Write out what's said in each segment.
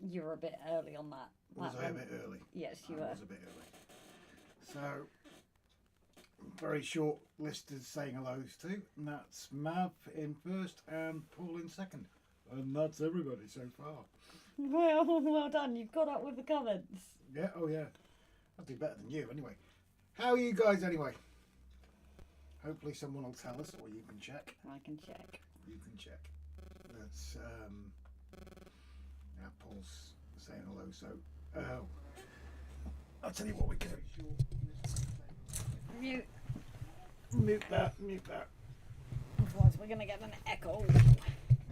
You're a bit early on that. Was I a bit early? Yes, you were. I was a bit early. So, very short list of saying hellos to. And that's Mav in first and Paul in second. And that's everybody so far. Well done. You've got up with the comments. Yeah, oh yeah. I'll do better than you anyway. How are you guys anyway? Hopefully someone will tell us, or you can check. I can check. You can check. That's now Paul's saying hello. So I'll tell you what we can Mute. mute that. Mute that. Otherwise, we're gonna get an echo.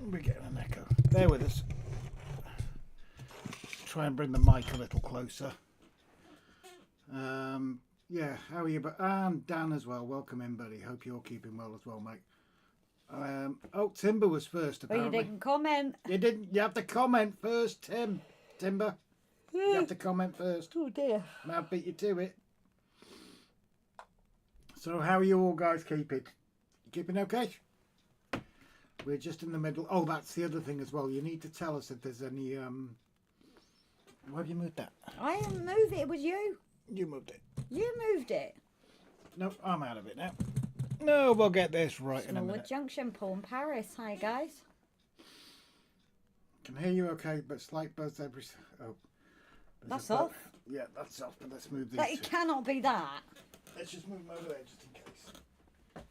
We're getting an echo. Bear with us. Try and bring the mic a little closer. Yeah, how are you? And Dan as well. Welcome in, buddy. Hope you're keeping well as well, mate. Oh, Timber was first, apparently. But you didn't comment. You didn't. You have to comment first, Timber. You have to comment first. Oh dear. And I'll beat you to it. So how are you all guys keeping? You keeping okay? We're just in the middle. Oh, that's the other thing as well. You need to tell us if there's any... Why have you moved that? I didn't move it. It was you. You moved it. You moved it. Nope, I'm out of it now. No, we'll get this right in a Smallwood minute. Junction, Paul in Paris. Hi, guys. Can hear you okay, but slight buzz every... Oh. That's off. Yeah, that's off, but let's move these That it two. cannot be that. Let's just move them over there just in case.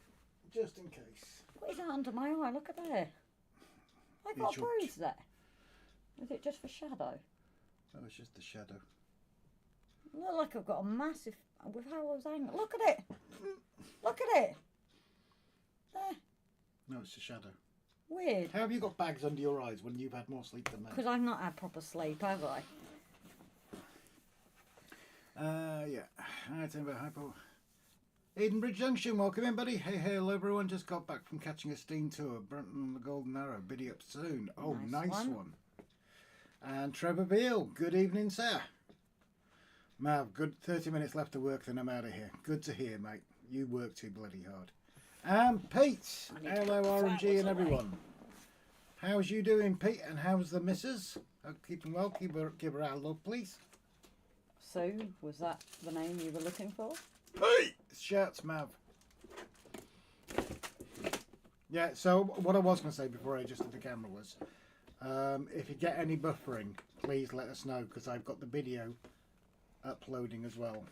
Just in case. What is that under my eye? Look at there. I got a bruise there. Is it just for shadow? Oh, it's just the shadow. Look like I've got a massive... With how I was angry. Look at it. Look at it. There. No, it's the shadow. Weird. How have you got bags under your eyes when you've had more sleep than me? Because I've not had proper sleep, have I? Yeah. Hi, Timber. Hi, Paul. Edenbridge Junction, welcome in, buddy. Hey, hello, everyone. Just got back from catching a steam tour. Brunton and the Golden Arrow. Biddy up soon. Oh, nice one. And Trevor Beale. Good evening, sir. Mav, good 30 minutes left to work, then I'm out of here. Good to hear, mate. You work too bloody hard. And Pete. Hello, RNG and everyone. How's you doing, Pete? And how's the missus? Keeping well. Give her our love, please. So, was that the name you were looking for? Pete! Shouts Mav. Yeah, so what I was going to say before I adjusted the camera was, if you get any buffering, please let us know, because I've got the video uploading as well,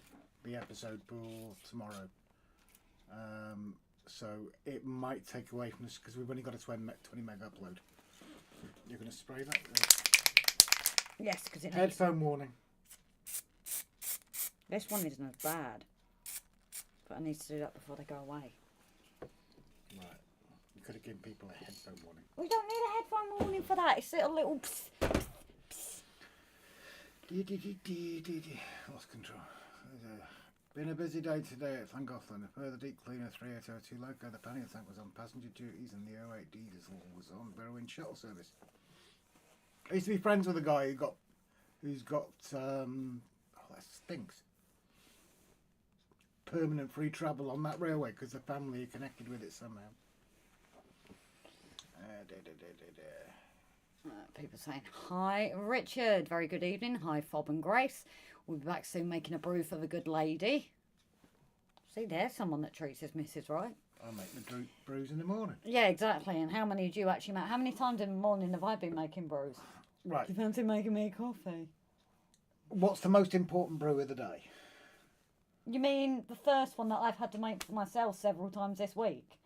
the episode for tomorrow. So it might take away from this, because we've only got a 20 meg upload. You're going to spray that? Yes, because it Headphone warning. This one isn't as bad. But I need to do that before they go away. Right. You could have given people a headphone warning. We don't need a headphone warning for that. It's a little psst, psst. Lost control. Been a busy day today at Llangollen. A further deep cleaner 3802 Loco. The pannier tank was on passenger duties and the 08 diesel was on Berwyn shuttle service. I used to be friends with a guy who's got oh, that stinks. Permanent free travel on that railway because the family are connected with it somehow. People saying hi, Richard. Very good evening. Hi, Fob and Grace. We'll be back soon making a brew for the good lady. See, there's someone that treats his missus right. I make the brews in the morning. Yeah, exactly. And how many do you actually make? How many times in the morning have I been making brews? Right. Do you fancy making me coffee? What's the most important brew of the day? You mean the first one that I've had to make for myself several times this week?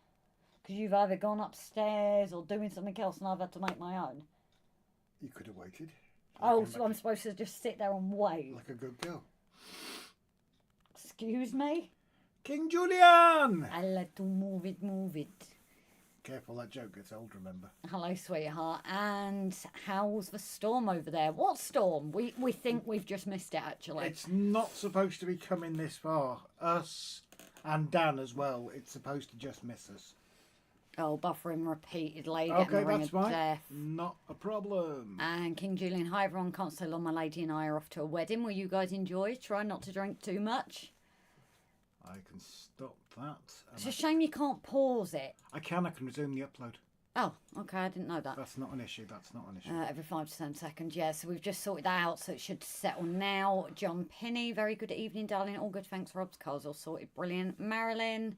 Because you've either gone upstairs or doing something else and I've had to make my own. You could have waited. Oh, so I'm supposed to just sit there and wait? Like a good girl. Excuse me? King Julian! I like to move it, move it. Careful, that joke gets old, remember. Hello, sweetheart. And how's the storm over there? What storm? We think we've just missed it, actually. It's not supposed to be coming this far. Us and Dan as well. It's supposed to just miss us. Oh, buffering repeatedly. Okay, getting the ring that's of fine. death. Not a problem. And King Julian, hi everyone. Can't stay long. My lady and I are off to a wedding. Will you guys enjoy? Try not to drink too much. I can stop that. It's a shame you can't pause it. I can resume the upload. Oh, okay, I didn't know that. That's not an issue. That's not an issue. Every 5 to 10 seconds, yeah. So we've just sorted that out, so it should settle now. John Penny, very good evening, darling. All good, thanks, Rob's. Car's all sorted, brilliant. Marilyn,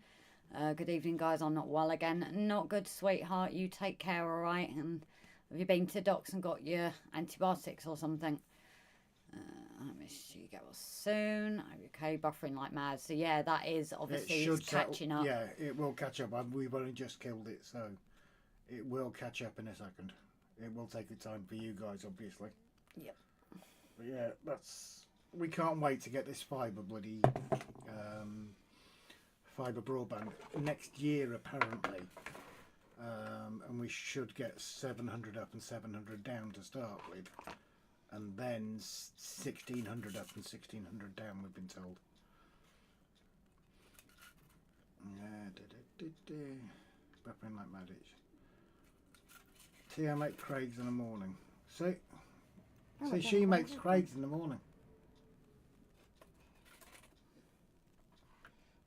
good evening, guys. I'm not well again. Not good, sweetheart. You take care, all right? And have you been to docs and got your antibiotics or something? I miss you. Get well soon. Okay, buffering like mad. So yeah, that is obviously it's catching up. Yeah, it will catch up. We've only just killed it, so it will catch up in a second. It will take the time for you guys, obviously. Yep. But yeah, we can't wait to get this fibre fibre broadband next year apparently, and we should get 700 up and 700 down to start with. And then 1600 up and 1600 down, we've been told. Buffering like mad. See, I make Craig's in the morning. See? See, she makes Craig's in the morning.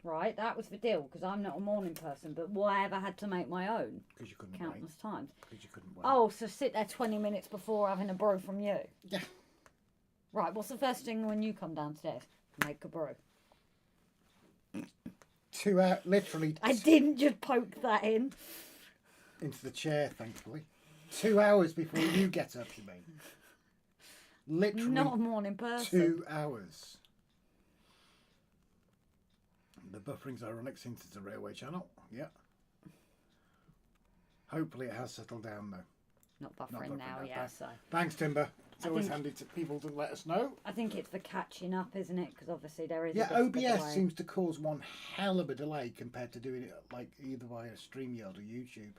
Right, that was the deal, because I'm not a morning person, but why have I had to make my own? Because you couldn't countless wait. times. Because you couldn't wait. Oh, so sit there 20 minutes before having a brew from you? Yeah. Right, what's the first thing when you come downstairs? Make a brew. 2 hours, literally. I didn't just poke that in. Into the chair, thankfully. 2 hours before you get up, you mean? Literally. Not a morning person. 2 hours. The buffering's ironic since it's a railway channel. Yeah. Hopefully it has settled down though. Not buffering now, yeah. So thanks, Timber. It's always handy to people to let us know. I think it's the catching up, isn't it? Because obviously there is. Yeah, OBS seems to cause one hell of a delay compared to doing it like either via StreamYard or YouTube.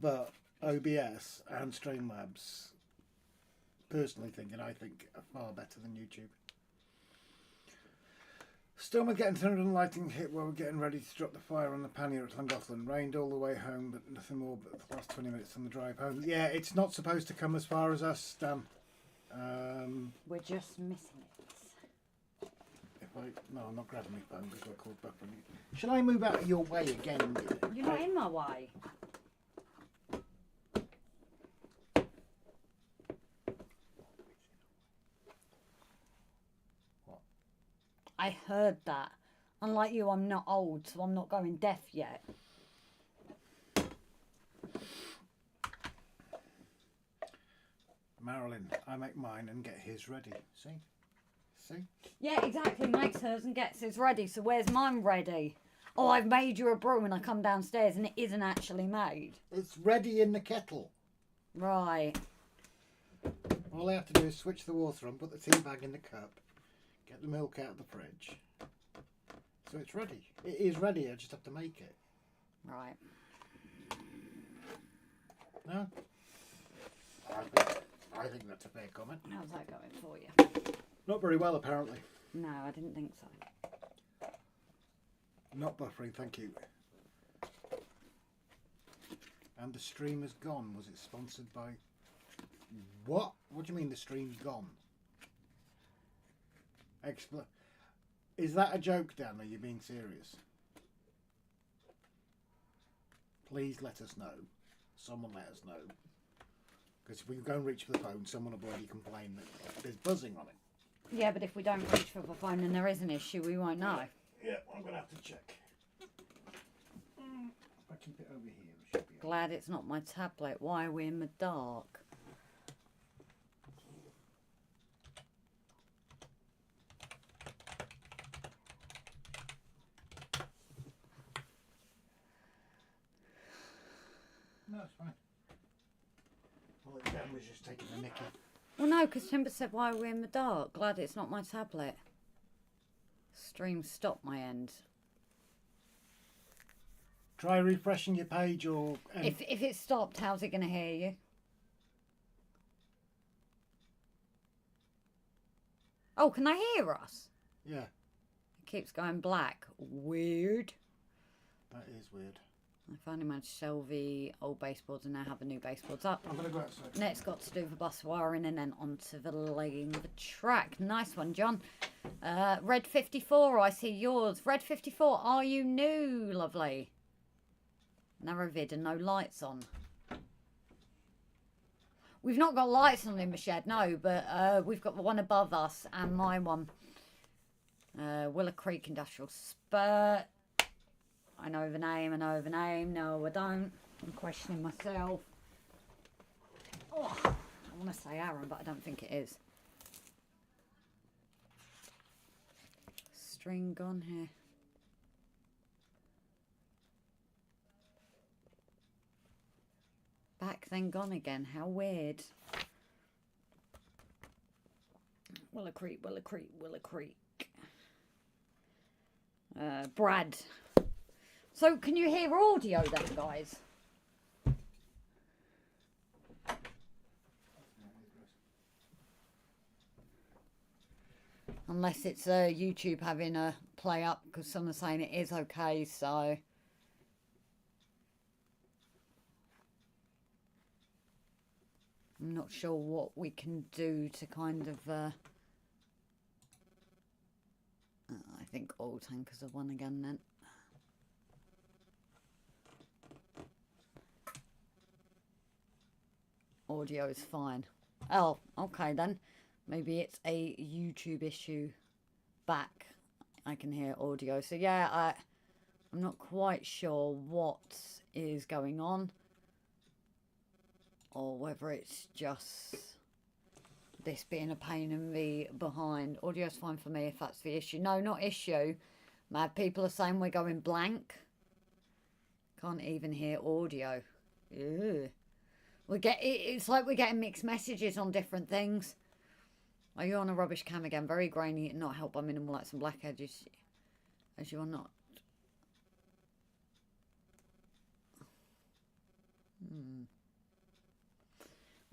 But OBS and Streamlabs, personally thinking, I think are far better than YouTube. Storm are getting thunder and lightning hit while we're getting ready to drop the fire on the pannier at Llangollen. Rained all the way home, but nothing more but the last 20 minutes on the drive home. Yeah, it's not supposed to come as far as us, Dan. We're just missing it. No, I'm not grabbing my phone because we're called buffering. Shall I move out of your way again? You're not in my way. I heard that. Unlike you, I'm not old, so I'm not going deaf yet. Marilyn, I make mine and get his ready. See? See? Yeah, exactly. Makes hers and gets his ready. So where's mine ready? Oh, I've made you a brew and I come downstairs and it isn't actually made. It's ready in the kettle. Right. All I have to do is switch the water on, put the tea bag in the cup, get the milk out of the fridge. So it's ready. It is ready, I just have to make it. Right. No? I think that's a fair comment. How's that going for you? Not very well, apparently. No, I didn't think so. Not buffering, thank you. And the stream is gone. Was it sponsored by... What? What do you mean the stream's gone? Is that a joke, Dan? Are you being serious? Please let us know. Someone let us know. Because if we go and reach for the phone, someone will already complain that there's buzzing on it. Yeah, but if we don't reach for the phone and there is an issue, we won't know. Yeah, I'm going to have to check. If I keep it over here, it should be... Glad it's not my tablet. Why are we in the dark? No, it's fine. Well, Dan was just taking the mickey. Well, no, because Timber said, why are we in the dark? Glad it's not my tablet. Stream stopped my end. Try refreshing your page or... If it stopped, how's it going to hear you? Oh, can I hear us? Yeah. It keeps going black. Weird. That is weird. I finally managed to sell the old baseboards and now have the new baseboards up. I'm going to go outside. Next got to do the bus wiring and then onto the laying of the track. Nice one, John. Red 54, I see yours. Red 54, are you new? Lovely. Narrow vid and no lights on. We've not got lights on in the shed, no, but we've got the one above us and my one. Willow Creek Industrial Spurt. I know the name, I know the name. No, I don't. I'm questioning myself. Oh, I want to say Aaron, but I don't think it is. String gone here. Back then gone again. How weird. Willow Creek, Willow Creek, Willow Creek. Brad. So can you hear audio then, guys? Unless it's YouTube having a play up, because someone's saying it is okay, so... I'm not sure what we can do to kind of... I think oil tankers are one again then. Audio is fine. Oh, okay then. Maybe it's a YouTube issue back. I can hear audio. So yeah, I'm not quite sure what is going on. Or whether it's just this being a pain in the behind. Audio's fine for me if that's the issue. No, not issue. Mad people are saying we're going blank. Can't even hear audio. Ew. It's like we're getting mixed messages on different things. Are you on a rubbish cam again? Very grainy, not helped by minimal lights and black edges. As you are not.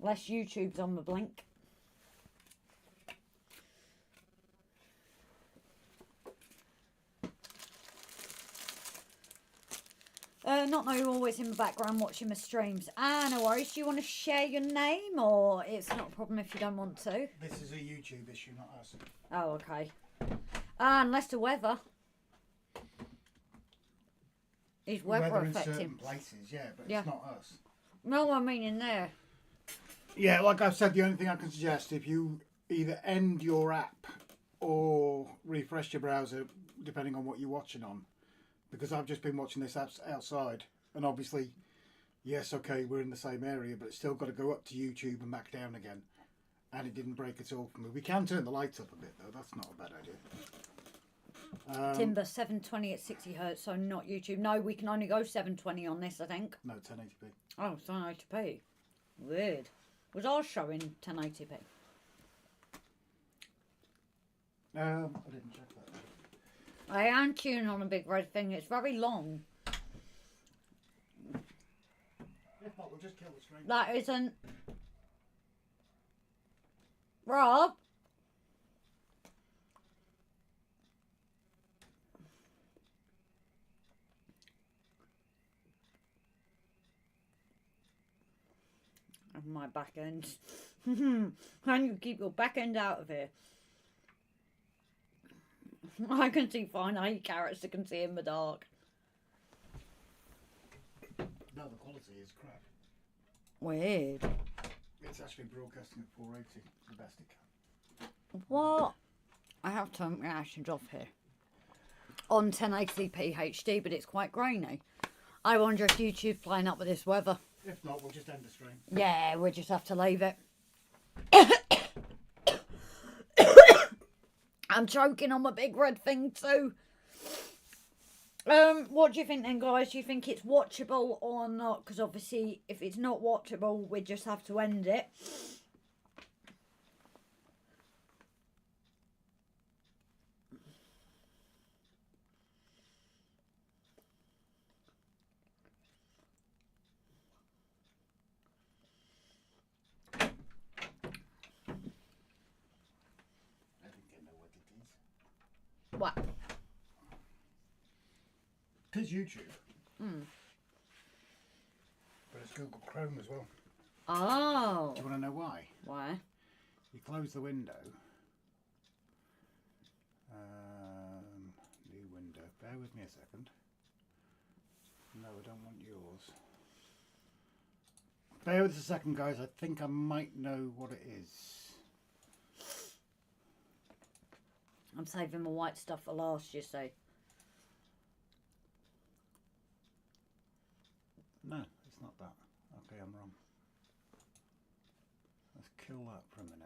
Less YouTube's on the blink. Not know you're always in the background watching my streams. No worries. Do you want to share your name, or it's not a problem if you don't want to? This is a YouTube issue, not us. Oh, okay. Unless the weather. Is weather affecting? In certain places, yeah, but yeah. It's not us. No, I mean in there. Yeah, like I've said, the only thing I can suggest, if you either end your app or refresh your browser, depending on what you're watching on, because I've just been watching this outside, and obviously, yes, okay, we're in the same area, but it's still got to go up to YouTube and back down again, and it didn't break at all for me. We can turn the lights up a bit, though. That's not a bad idea. Timber 720 at 60 hertz, so not YouTube. No, we can only go 720 on this, I think. No, 1080p. Oh, it's 1080p. Weird. Was ours showing 1080p? I didn't check that. I am tuning on a big red thing. It's very long. If not, we'll just kill the stream. That isn't... Rob? Of my back end. And you keep your back end out of here. I can see fine. I eat carrots. I can see in the dark. No, the quality is crap. Weird. It's actually broadcasting at 480, the best it can. What? I have turned my actions off here. On 1080p HD, but it's quite grainy. I wonder if YouTube's playing up with this weather. If not, we'll just end the stream. Yeah, we'll just have to leave it. I'm choking on my big red thing too. What do you think then, guys? Do you think it's watchable or not? Because obviously, if it's not watchable, we just have to end it. What? It is YouTube. But it's Google Chrome as well. Oh. Do you want to know why? Why? You close the window. New window. Bear with me a second. No, I don't want yours. Bear with us a second, guys. I think I might know what it is. I'm saving my white stuff for last, you see. No, it's not that. Okay, I'm wrong. Let's kill that for a minute.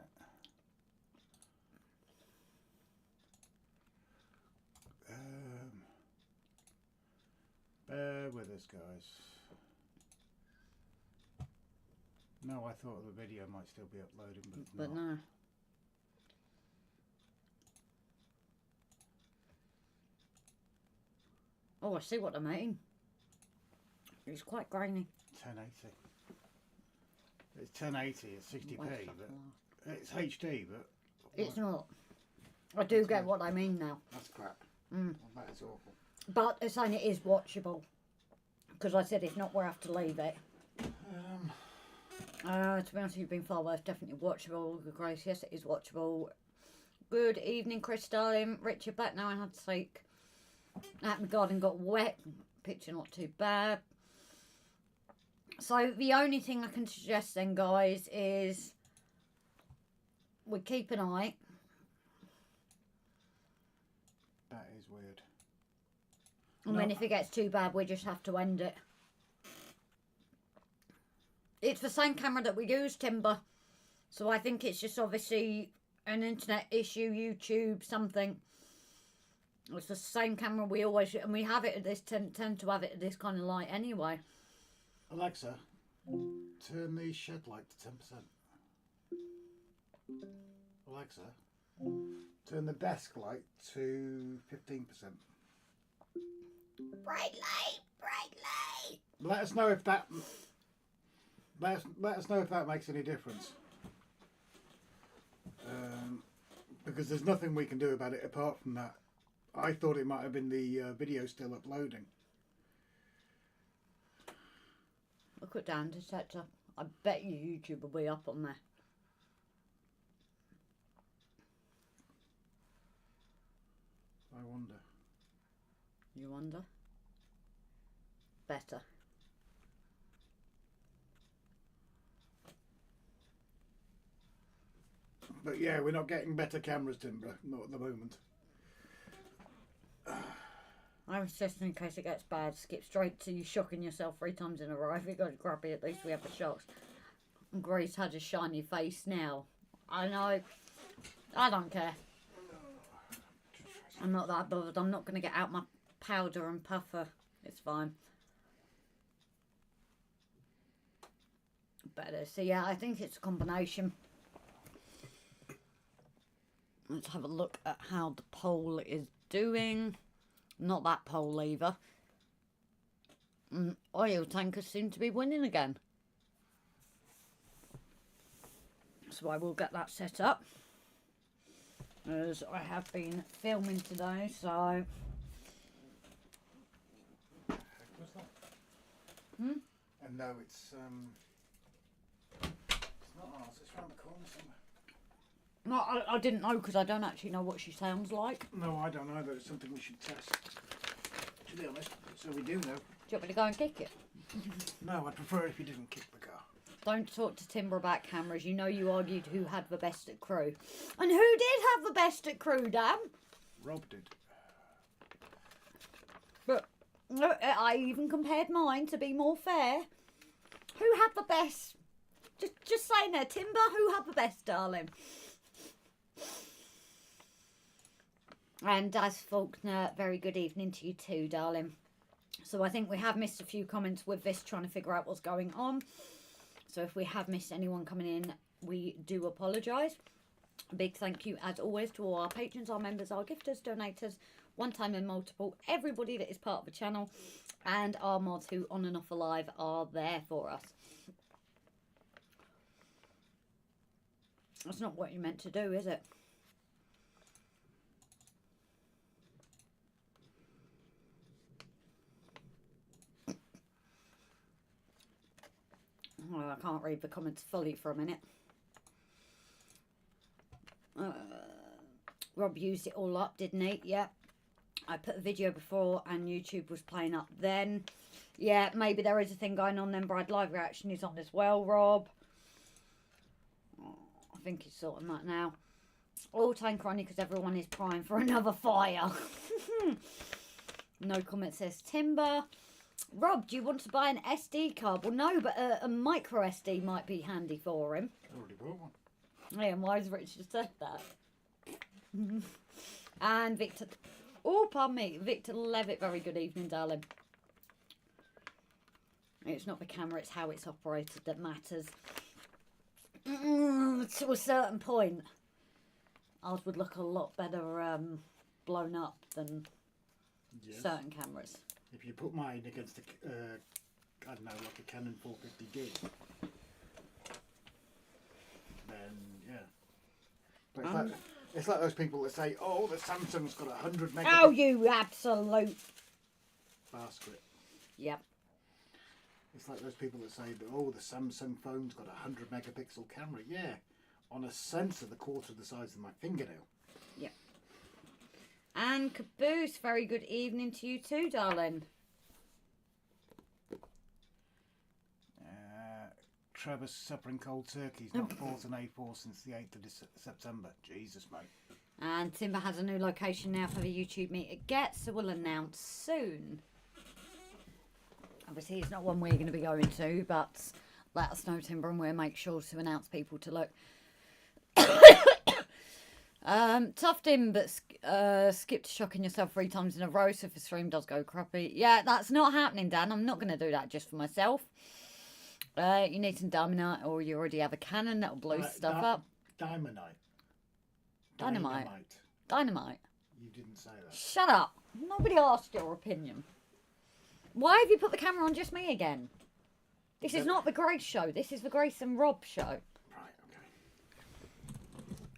Bear with us, guys. No, I thought the video might still be uploading, but it's But not. no. Oh, I see what I mean. It's quite grainy. 1080. It's 1080, it's 60p, but it's HD, but It's not. I do get what I mean now. that's crap. That is awful. But it's saying it is watchable. Because I said if not, we'll have to leave it. To be honest, you've been far worse. Definitely watchable. Good Grace, yes, it is watchable. Good evening, Chris, darling. Richard, back now. I had to take. My garden got wet. Picture not too bad. So the only thing I can suggest then, guys, is we keep an eye. That is weird. And then if it gets too bad, we just have to end it. It's the same camera that we use, Timber. So I think it's just obviously an internet issue, YouTube, something. It's the same camera we always... And we have it at this... tend to have it at this kind of light anyway. Alexa, turn the shed light to 10%. Alexa, turn the desk light to 15%. Bright light, bright light. Let us know if that... Let us know if that makes any difference. Because there's nothing we can do about it apart from that. I thought it might have been the video still uploading. Look at down detector. I bet you YouTube will be up on there. I wonder. You wonder? Better. But yeah, we're not getting better cameras, Timber. Not at the moment. I was just in case it gets bad, skip straight to you shocking yourself 3 times in a row. If it goes grubby, at least we have the shocks. And Grace had a shiny face now. I know. I don't care. I'm not that bothered. I'm not going to get out my powder and puffer. It's fine. Better. So yeah, I think it's a combination. Let's have a look at how the poll is doing. Not that poll either. Oil tankers seem to be winning again. So I will get that set up. As I have been filming today, so... What's that? And no, it's not ours. It's round the corner somewhere. No, I didn't know because I don't actually know what she sounds like. No, I don't either. It's something we should test. To be honest, so we do know. Do you want me to go and kick it? No, I'd prefer if you didn't kick the car. Don't talk to Timber about cameras. You know you argued who had the best at crew. And who did have the best at crew, Dan? Rob did. But I even compared mine to be more fair. Who had the best? Just saying there, Timber, who had the best, darling? And as Faulkner, very good evening to you too, darling. So I think we have missed a few comments with this, trying to figure out what's going on. So if we have missed anyone coming in, we do apologise. A big thank you, as always, to all our patrons, our members, our gifters, donators, one-time and multiple, everybody that is part of the channel, and our mods who, on and off alive, are there for us. That's not what you meant to do, is it? Oh, I can't read the comments fully for a minute. Rob used it all up, didn't he? Yeah. I put a video before and YouTube was playing up then. Yeah, maybe there is a thing going on then. Brad live reaction is on as well, Rob. I think he's sorting that now. All time chronic because everyone is crying for another fire. No comment says Timber. Rob, do you want to buy an SD card? Well, no, but a micro SD might be handy for him. I already bought one. Yeah, and why has Richard said that? And Victor... Oh, pardon me. Victor Levitt, very good evening, darling. It's not the camera, it's how it's operated that matters. To a certain point. Ours would look a lot better blown up than certain cameras. If you put mine against a, I don't know, like a Canon 450D, then yeah. But it's like those people that say, "Oh, the Samsung's got 100 megapixel." Oh, you absolute basket. Yep. It's like those people that say, "Oh, the Samsung phone's got 100 megapixel camera." Yeah, on a sensor the quarter of the size of my fingernail. Yep. And Caboose, very good evening to you too, darling. Trevor's suffering cold turkeys, not fought an A4 since the 8th of September. Jesus, mate. And Timber has a new location now for the YouTube meet at Get, so we'll announce soon. Obviously, it's not one we're going to be going to, but let us know, Timber, and we'll make sure to announce people to look. Toughed in, but skipped shocking yourself 3 times in a row, so if the stream does go crappy. Yeah, that's not happening, Dan. I'm not going to do that just for myself. You need some Dynamite, or you already have a cannon that'll blow stuff up. Dynamite. Dynamite. You didn't say that. Shut up. Nobody asked your opinion. Why have you put the camera on just me again? This is not the Grace show. This is the Grace and Rob show. Right, okay.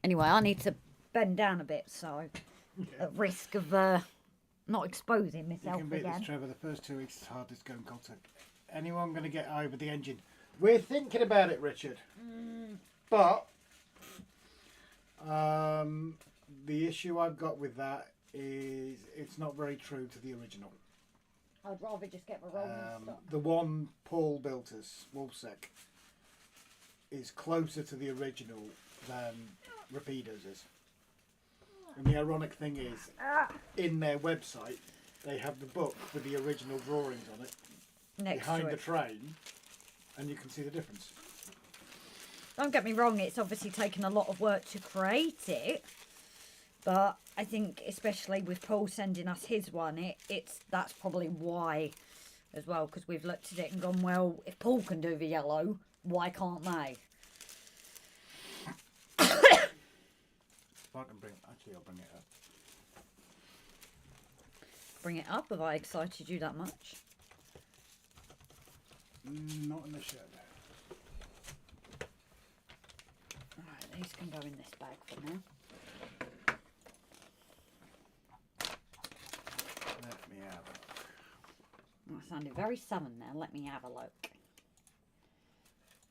Anyway, I need to bend down a bit, so at risk of not exposing myself You can beat again. this, Trevor. The first 2 weeks is hardest going cold turkey. Anyone going to get over the engine? We're thinking about it, Richard. But the issue I've got with that is it's not very true to the original. I'd rather just get my rolling stock. The one Paul built us, Wolfsec, is closer to the original than Rapido's is. And the ironic thing is, in their website, they have the book with the original drawings on it Next behind to the it. train, and you can see the difference. Don't get me wrong, it's obviously taken a lot of work to create it. But I think, especially with Paul sending us his one, that's probably why as well, because we've looked at it and gone, well, if Paul can do the yellow, why can't they? If I can actually, I'll bring it up. Bring it up. Have I excited you that much? Not in the shed. Alright, these can go in this bag for now. Let me have a look. That sounded very southern there. Let me have a look.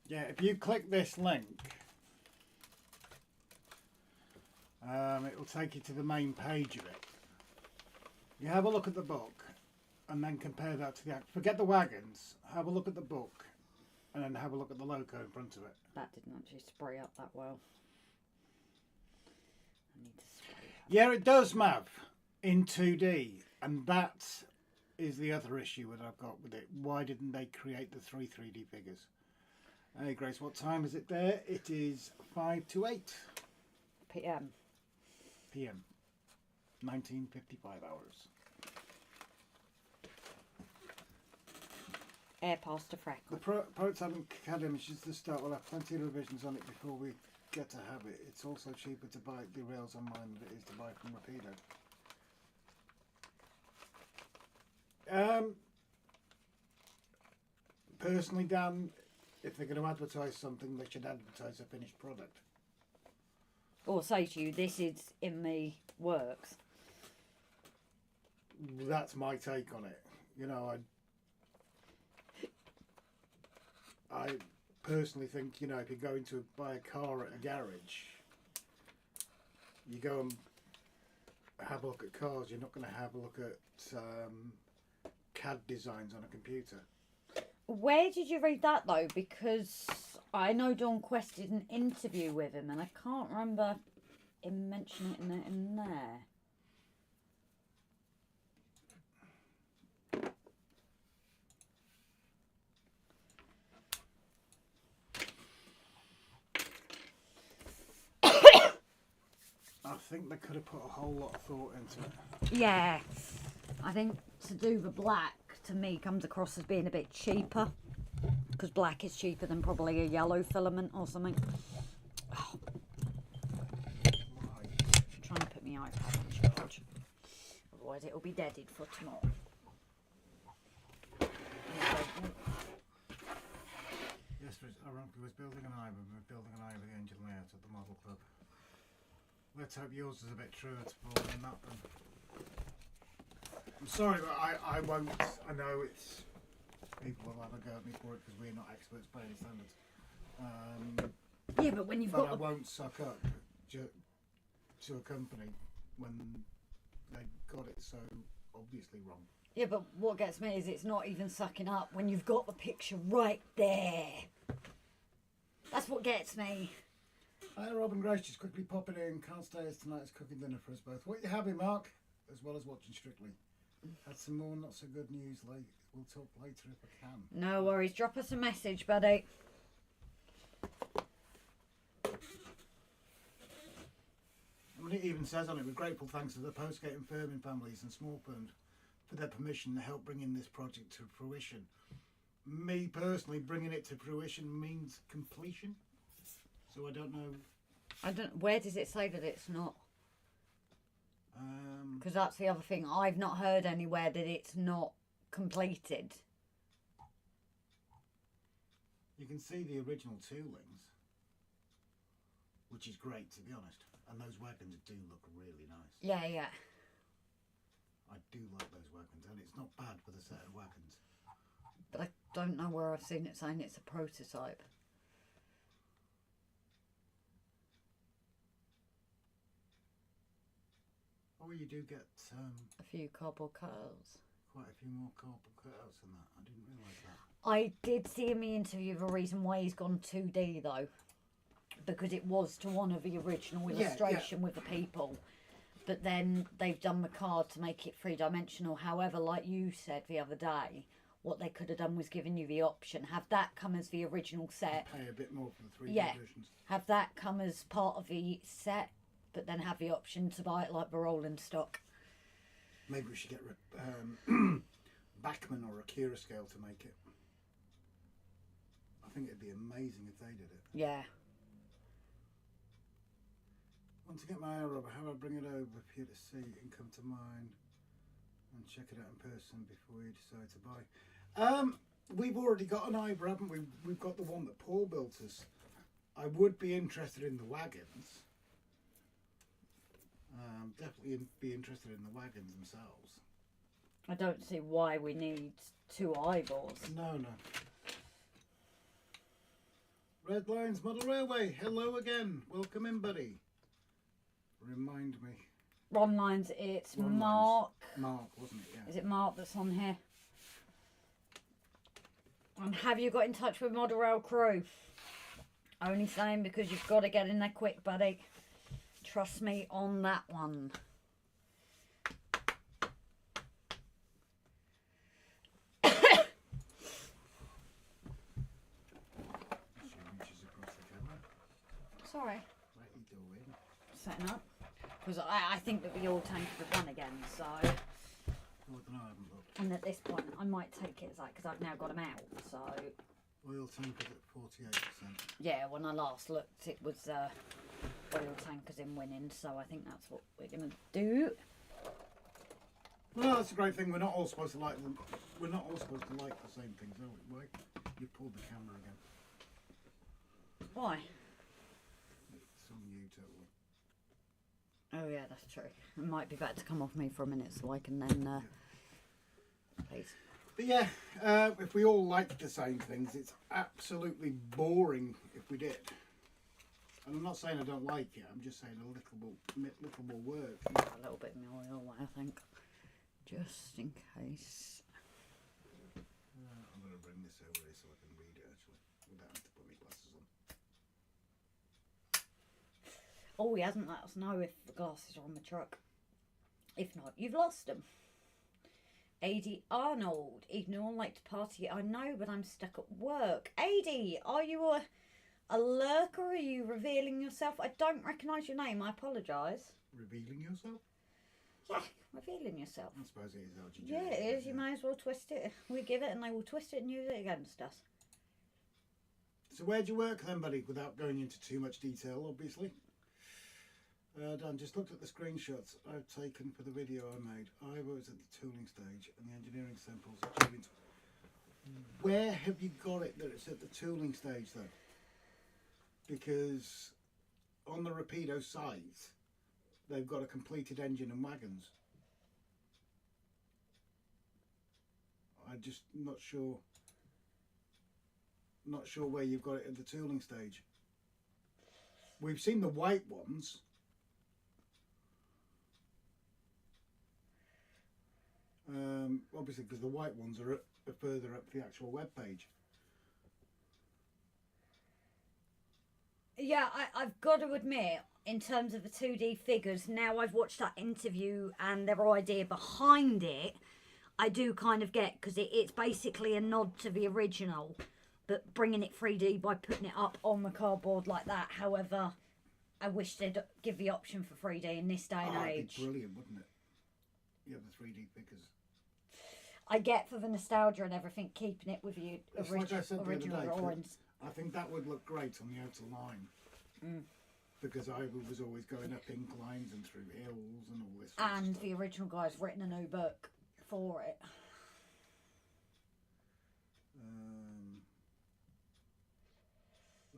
Yeah, if you click this link, it will take you to the main page of it. You have a look at the book and then compare that to the act. Forget the wagons, have a look at the book and then have a look at the logo in front of it. That didn't actually spray up that well. I need to spray it up. Yeah, it does, Mav, in 2D, and that is the other issue that I've got with it. Why didn't they create the 3D figures? Hey Grace, what time is it there? It is 5 to 8 PM. PM. 1955 hours. Air past to The Freckle. Prototype Academy is just the start. We'll have plenty of revisions on it before we get to have it. It's also cheaper to buy the rails online than it is to buy from Rapido. Personally, Dan, if they're going to advertise something, they should advertise a finished product. Or say to you, this is in the works. That's my take on it. You know, I personally think, you know, if you're going to buy a car at a garage, you go and have a look at cars. You're not going to have a look at CAD designs on a computer. Where did you read that though? Because I know Dawn Quest did an interview with him, and I can't remember him mentioning it in there. I think they could have put a whole lot of thought into it. Yeah, I think to do the black to me comes across as being a bit cheaper, because black is cheaper than probably a yellow filament or something. Oh. I'm trying to put my iPad on charge, otherwise it'll be deaded for tomorrow. Yes, ironically, was building an eye, but we're building an eye with the engine layout at the model club. Let's hope yours is a bit truer to form than that then. I'm sorry, but I won't. I know it's people will have a go at me for it because we're not experts by any standards. Yeah, but when you've but got I won't suck up to a company when they got it so obviously wrong. Yeah, but what gets me is it's not even sucking up when you've got the picture right there. That's what gets me. Hi, Rob and Grace, just quickly popping in. Can't stay as tonight's cooking dinner for us both. What you having, Mark? As well as watching Strictly. Had some more not so good news late. We'll talk later if I can. No worries. Drop us a message, buddy. I mean, it even says on it, we're grateful thanks to the postgate and firming families and small firms for their permission to help bringing this project to fruition. Me personally, bringing it to fruition means completion. So I don't know. Where does it say that it's not? Because that's the other thing. I've not heard anywhere that it's not completed. You can see the original toolings, which is great to be honest. And those wagons do look really nice. Yeah, yeah. I do like those wagons, and it's not bad for the set of wagons. But I don't know where I've seen it saying it's a prototype. Oh, you do get a few cardboard cutouts. Quite a few more cardboard cutouts than that. I didn't realise that. I did see in the interview the reason why he's gone 2D though, because it was to honour the original illustration with the people. But then they've done the card to make it three-dimensional. However, like you said the other day, what they could have done was given you the option. Have that come as the original set. Pay a bit more for the 3D versions. Have that come as part of the set, but then have the option to buy it like the rolling stock. Maybe we should get Bachman or Akira scale to make it. I think it'd be amazing if they did it. Yeah. Want to get my eye rubber, how do I bring it over for you to see and come to mine and check it out in person before you decide to buy? We've already got an eye, haven't we? We've got the one that Paul built us. I would be interested in the wagons. Definitely be interested in the wagons themselves. I don't see why we need two eyeballs. No. Red Lines Model Railway, hello again. Welcome in, buddy. Remind me. Ron Lines, it's Ron Mark. Lines. Mark, wasn't it? Yeah. Is it Mark that's on here? And have you got in touch with Model Rail crew? Only saying because you've got to get in there quick, buddy. Trust me on that one. Sorry. What are you doing? Setting up. Because I think that the oil tank would run again, so... Oh, I don't know, I haven't looked. And at this point, I might take it as that, because I've now got them out, so... Oil tank is at 48%. Yeah, when I last looked, it was oil tankers in winning, so I think that's what we're going to do. Well, that's a great thing. We're not all supposed to like them. We're not all supposed to like the same things, are we? Why? You pulled the camera again. Why? It's on you, totally. Oh yeah, that's true. It might be better to come off me for a minute so I can then... Please. But yeah, if we all like the same things, it's absolutely boring if we did. And I'm not saying I don't like it, I'm just saying a little more work. A little bit more oil, I think. Just in case. I'm going to bring this over here so I can read it actually, without having to put my glasses on. Oh, he hasn't let us know if the glasses are on the truck. If not, you've lost them. AD Arnold, evening all like to party. I know, but I'm stuck at work. AD, are you a lurker? Are you revealing yourself? I don't recognise your name. I apologise. Revealing yourself? Yeah, revealing yourself. I suppose it is LGJ. Yeah, it is. You may as well twist it. We give it and they will twist it and use it against us. So where do you work then, buddy? Without going into too much detail, obviously. Dan, just looked at the screenshots I've taken for the video I made. I was at the tooling stage and the engineering samples are due into... Where have you got it that it's at the tooling stage though? Because on the Rapido site, they've got a completed engine and wagons. I'm just not sure where you've got it at the tooling stage. We've seen the white ones. Obviously, because the white ones are further up the actual web page. Yeah, I've got to admit, in terms of the 2D figures, now I've watched that interview and their idea behind it, I do kind of get, because it's basically a nod to the original, but bringing it 3D by putting it up on the cardboard like that. However, I wish they'd give the option for 3D in this day and age. It'd be brilliant, wouldn't it? You have the 3D figures. I get for the nostalgia and everything, keeping it with you Like I said the original other day, drawings. I think that would look great on the outer line. Because I was always going up inclines and through hills and all this. And the original guy's written a new book for it.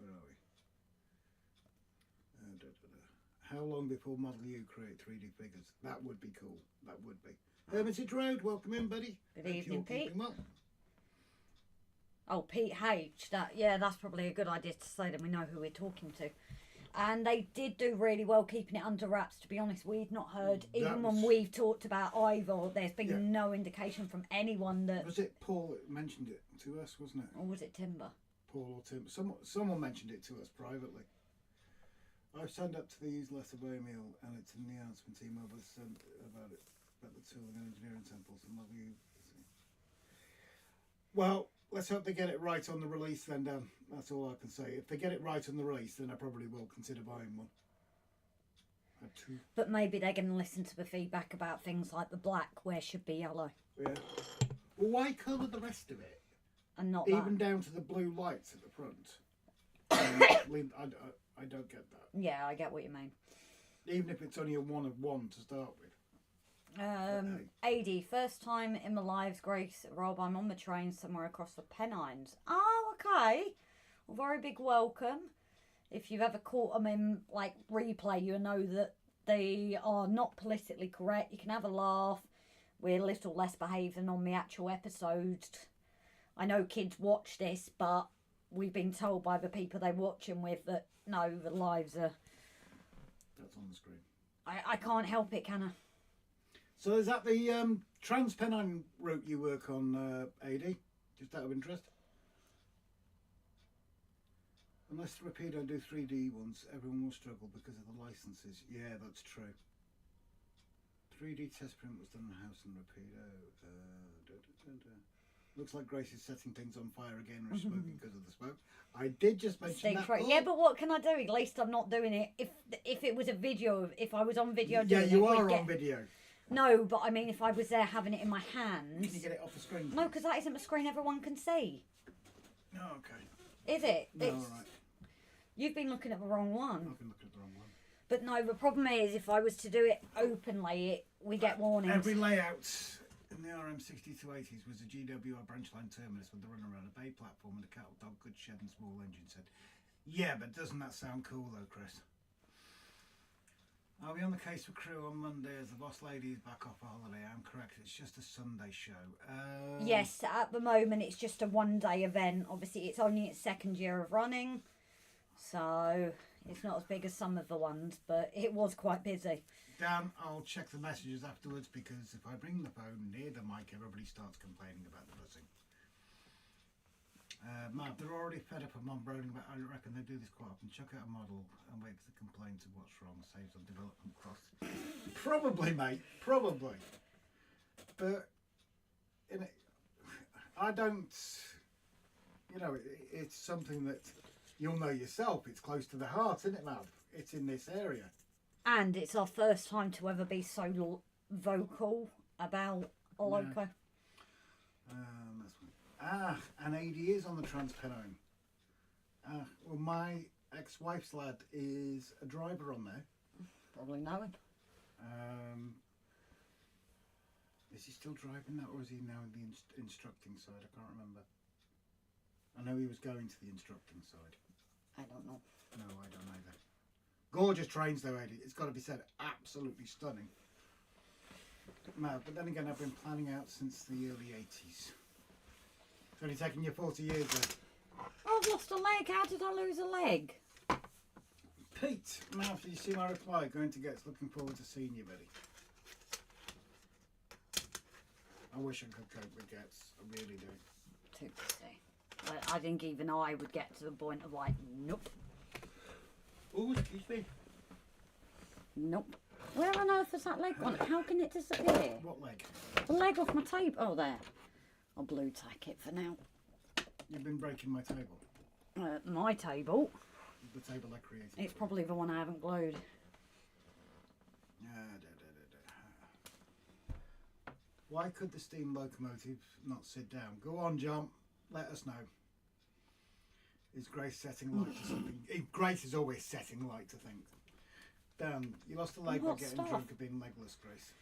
Where are we? How long before Model U create 3D figures? That would be cool. That would be. Hermitage Road, welcome in, buddy. Good evening, Pete. Well. Oh, Pete H. That's probably a good idea to say that we know who we're talking to. And they did do really well keeping it under wraps, to be honest. We've not heard, even when we've talked about either, there's been no indication from anyone that... Was it Paul that mentioned it to us, wasn't it? Or was it Timber? Paul or Tim. Someone mentioned it to us privately. I've signed up to the newsletter by email and it's in the announcement email was sent about it, about the tooling and engineering samples and love you. Well, let's hope they get it right on the release then, Dan. That's all I can say. If they get it right on the release, then I probably will consider buying one. But maybe they're going to listen to the feedback about things like the black, where should be yellow. Yeah. Well, why colour the rest of it? And not even that. down to the blue lights at the front. I don't get that. Yeah, I get what you mean. Even if it's only a 1 of 1 to start with. AD, first time in my lives, Grace, Rob, I'm on the train somewhere across the Pennines. Oh, okay. Well, very big welcome. If you've ever caught them in, like, replay, you know that they are not politically correct. You can have a laugh. We're a little less behaved than on the actual episodes. I know kids watch this, but we've been told by the people they watch them with that, no, the lives are... That's on the screen. I can't help it, can I? So is that the Trans-Pennine route you work on, AD? Just out of interest? Unless Rapido do 3D ones, everyone will struggle because of the licenses. Yeah, that's true. 3D test print was done in house in Rapido. Looks like Grace is setting things on fire again or smoking because of the smoke. I did just mention that. Yeah, but what can I do? At least I'm not doing it. If it was a video, if I was on video doing it... Yeah, you are on video. No, but I mean, if I was there having it in my hands... Can you get it off the screen? No, because that isn't a screen everyone can see. No, okay. Is it? No, all right. You've been looking at the wrong one. I've been looking at the wrong one. But no, the problem is, if I was to do it openly, we get warnings. Every layout in the RM6280s was a GWR branch line terminus with the runaround, a bay platform and a cattle dog, good shed and small engine set. Yeah, but doesn't that sound cool though, Chris? I'll be on the case for crew on Monday as the boss lady is back off a holiday. I'm correct, it's just a Sunday show. Yes, at the moment it's just a one-day event. Obviously it's only its second year of running, so it's not as big as some of the ones, but it was quite busy. Dan, I'll check the messages afterwards because if I bring the phone near the mic, everybody starts complaining about the buzzing. Matt, they're already fed up of mom rolling back. I reckon they do this quite often. Chuck out a model and wait for the complaints of what's wrong. Saves on development costs. Probably, mate. Probably. But I don't. You know, it's something that you'll know yourself. It's close to the heart, isn't it, Matt? It's in this area. And it's our first time to ever be so vocal about a loco. That's one. And AD is on the Transpenone. Well, my ex-wife's lad is a driver on there. Probably know him. Is he still driving that, or is he now in the instructing side? I can't remember. I know he was going to the instructing side. I don't know. No, I don't either. Gorgeous trains though, Eddie. It's got to be said, absolutely stunning. No, but then again, I've been planning out since the early 80s. It's only taken you 40 years though. I've lost a leg. How did I lose a leg? Pete, now did you see my reply? Going to Gets, looking forward to seeing you, buddy. I wish I could cope with Gets. I really do. Too busy. I think even I would get to the point of like, nope. Oh, excuse me. Nope. Where on earth is that leg gone? How can it disappear? What leg? The leg off my table. Oh, there. I'll blue tack it for now. You've been breaking my table. My table. The table I created. It's probably the one I haven't glued. Why could the steam locomotive not sit down? Go on, John. Let us know. Is Grace setting light to something? Grace is always setting light to things. Dan, you lost a leg by getting drunk and being legless, Grace.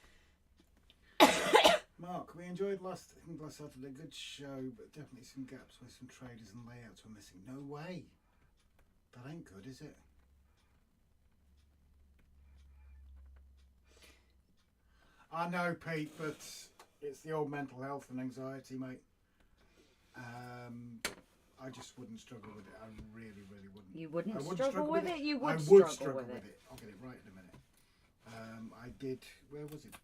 Mark, we enjoyed last Saturday. Good show, but definitely some gaps where some traders and layouts were missing. No way. That ain't good, is it? I know, Pete, but it's the old mental health and anxiety, mate. I just wouldn't struggle with it. I really, really wouldn't. You wouldn't struggle with it? You would I would struggle with it. I'll get it right in a minute. I did, where was it?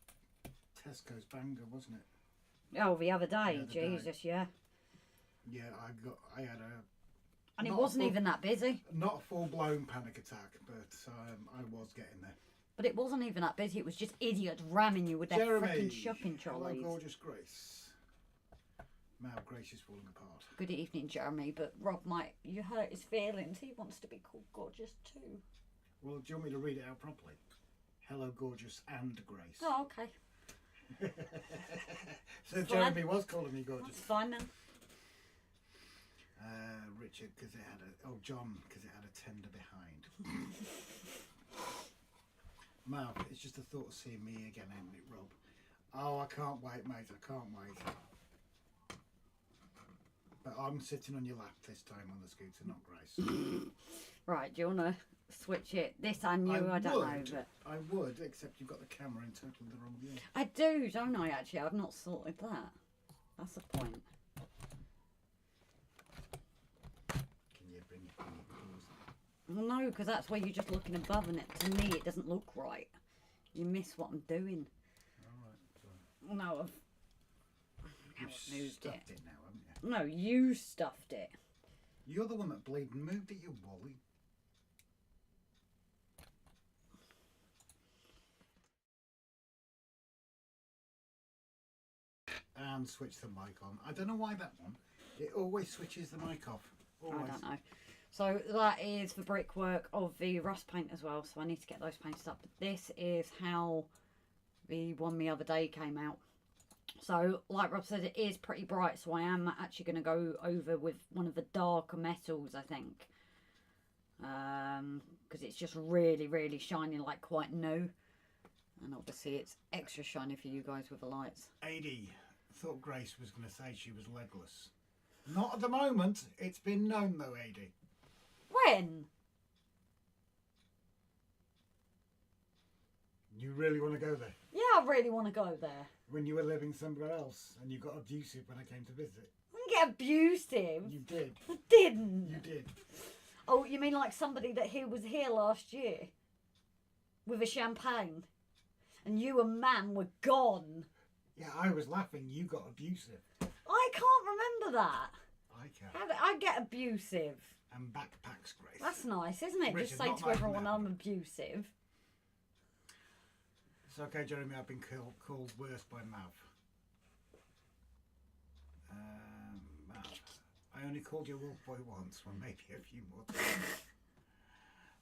Tesco's Bangor, wasn't it? Oh, the other day. Jesus, yeah. Yeah, I had a... And it wasn't even that busy. Not a full-blown panic attack, but I was getting there. But it wasn't even that busy. It was just idiots ramming you with their freaking shopping trolleys. Hello, gorgeous Grace. Now Grace is falling apart. Good evening, Jeremy. But Rob you hurt his feelings. He wants to be called gorgeous too. Well, do you want me to read it out properly? Hello, gorgeous and Grace. Oh, okay. So Jeremy was calling me gorgeous. That's fine then. Richard, because it had a... Oh, John, because it had a tender behind. Mal, it's just the thought of seeing me again, ain't it, Rob? Oh, I can't wait, mate. I can't wait. But I'm sitting on your lap this time on the scooter, not Grace. Right, do you want to switch it? This I knew, I don't know, but... I would, except you've got the camera in totally the wrong view. I do, don't I, actually? I've not sorted that. That's the point. Can you bring it in? Well, no, because that's where you're just looking above, and to me, it doesn't look right. You miss what I'm doing. All right. No, I've You've stuffed it now, haven't you? No, you stuffed it. You're the one that bleeding moved it, you Wally. And switch the mic on. I don't know why that one. It always switches the mic off. Always. I don't know. So that is the brickwork of the rust paint as well. So I need to get those painted up. But this is how the one the other day came out. So like Rob said, it is pretty bright. So I am actually going to go over with one of the darker metals, I think. Because it's just really, really shining, like quite new. And obviously it's extra shiny for you guys with the lights. 80. Thought Grace was going to say she was legless. Not at the moment. It's been known though, 80. When? You really want to go there? Yeah, I really want to go there. When you were living somewhere else and you got abusive when I came to visit. I didn't get abusive. You did. I didn't. You did. Oh, you mean like somebody that was here last year? With a champagne? And you and man were gone. Yeah, I was laughing. You got abusive. I can't remember that. I like her. How do I get abusive? And backpacks, Grace. That's nice, isn't it? Richard, Just say not to like everyone that. I'm abusive. It's okay, Jeremy. I've been called worse by Mav. Mav. I only called you Wolf Boy once, well, maybe a few more times.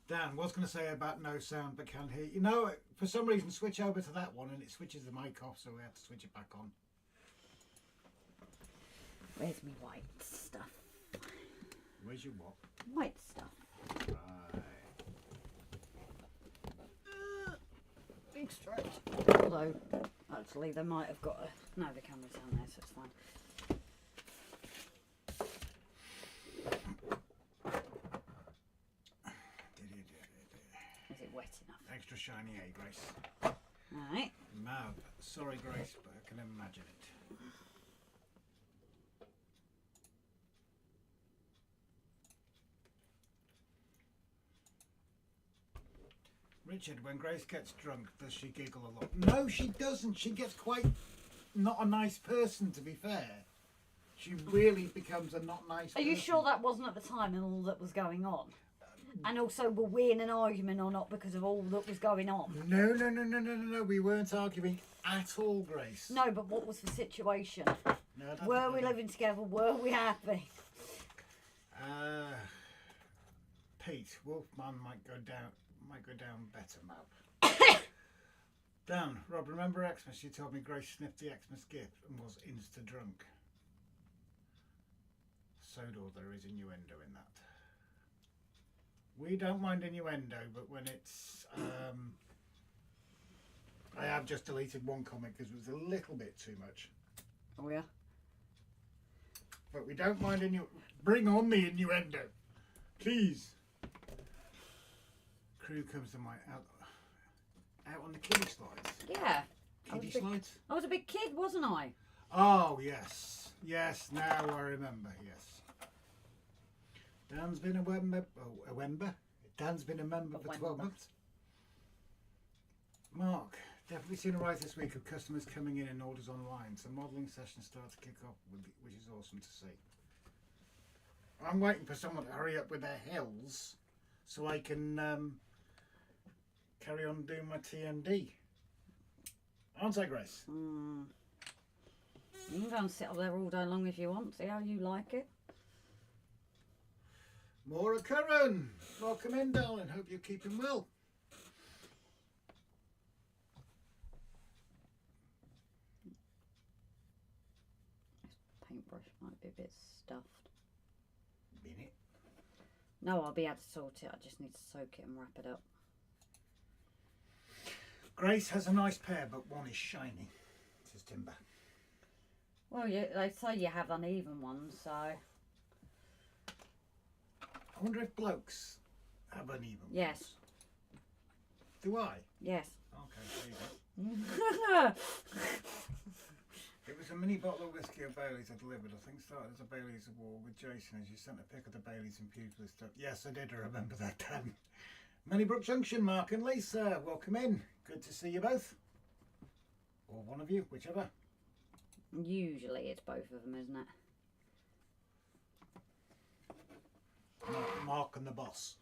Dan, was going to say about no sound but can't hear. You know, for some reason, switch over to that one and it switches the mic off, so we have to switch it back on. Where's me white stuff? Where's your what? White stuff. Right. Big stretch. Although, actually, they might have got a... No, the camera's down there, so it's fine. Is it wet enough? Extra shiny, eh, Grace? Alright. Mav, sorry, Grace, but I can imagine it. Richard, when Grace gets drunk, does she giggle a lot? No, she doesn't. She gets quite not a nice person, to be fair. She really becomes a not nice person. Are you sure that wasn't at the time and all that was going on? And also, were we in an argument or not because of all that was going on? No. We weren't arguing at all, Grace. No, but what was the situation? No, Were we living together? Were we happy? Pete, Wolfman might go down better, Mab. Dan, Rob, remember Xmas? You told me Grace sniffed the Xmas gift and was insta drunk. Sodor, there is innuendo in that. We don't mind innuendo, but when it's... I have just deleted one comment because it was a little bit too much. Oh, yeah? But we don't mind innuendo. Bring on the innuendo. Please. Crew comes to my... Out on the kiddie slides. Yeah. Kiddie slides? I was a big kid, wasn't I? Oh, yes. Yes, now I remember, yes. Dan's been a member. Dan's been a member for 12 months. Mark, definitely seen a rise this week of customers coming in and orders online. So modelling sessions start to kick off, which is awesome to see. I'm waiting for someone to hurry up with their hills so I can carry on doing my TMD. Aren't I, Grace? You can go and sit up there all day long if you want. See how you like it. Maura Curran, welcome in, darling. Hope you're keeping well. This paintbrush might be a bit stuffed. Bin it. No, I'll be able to sort it. I just need to soak it and wrap it up. Grace has a nice pair, but one is shiny, says Timber. Well, they say you have uneven ones, so... I wonder if blokes have uneven ones. Yes. Do I? Yes. Okay, there you go. It was a mini bottle of whiskey of Bailey's I delivered. I think started as a Bailey's Award with Jason as you sent a pic of the Bailey's infused with stuff. Yes, I did remember that, Dan. Moneybrook Junction, Mark and Lisa, welcome in. Good to see you both. Or one of you, whichever. Usually it's both of them, isn't it? Mark and the boss.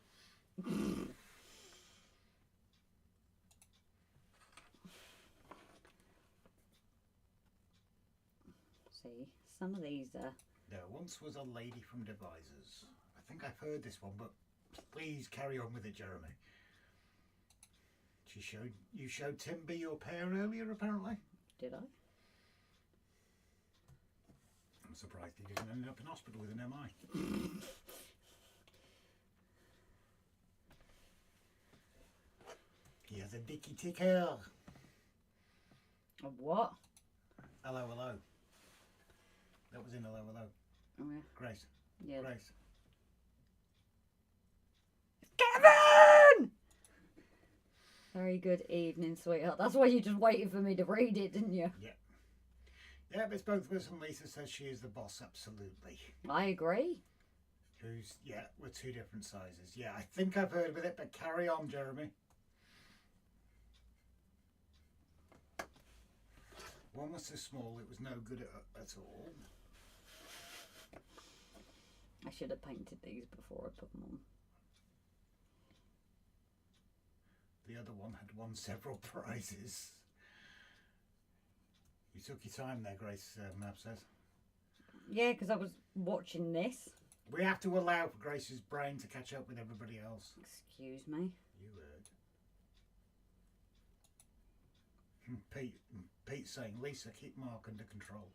See, some of these are... There once was a lady from Devisers. I think I've heard this one, but please carry on with it, Jeremy. You showed Timber your pair earlier, apparently. Did I? I'm surprised he didn't end up in hospital with an MI. He has a dicky ticker. A what? Hello, hello. That was in hello, hello. Oh, yeah. Grace. Yeah. Grace. Kevin! Very good evening, sweetheart. That's why you just waited for me to read it, didn't you? Yeah. Yeah, but it's both of us, and Lisa says she is the boss, absolutely. I agree. Yeah, we're two different sizes. Yeah, I think I've heard with it, but carry on, Jeremy. One was so small it was no good at all. I should have painted these before I put them on. The other one had won several prizes. You took your time there, Grace, Mab says. Yeah, because I was watching this. We have to allow for Grace's brain to catch up with everybody else. Excuse me. You heard. Pete's saying, Lisa, keep Mark under control.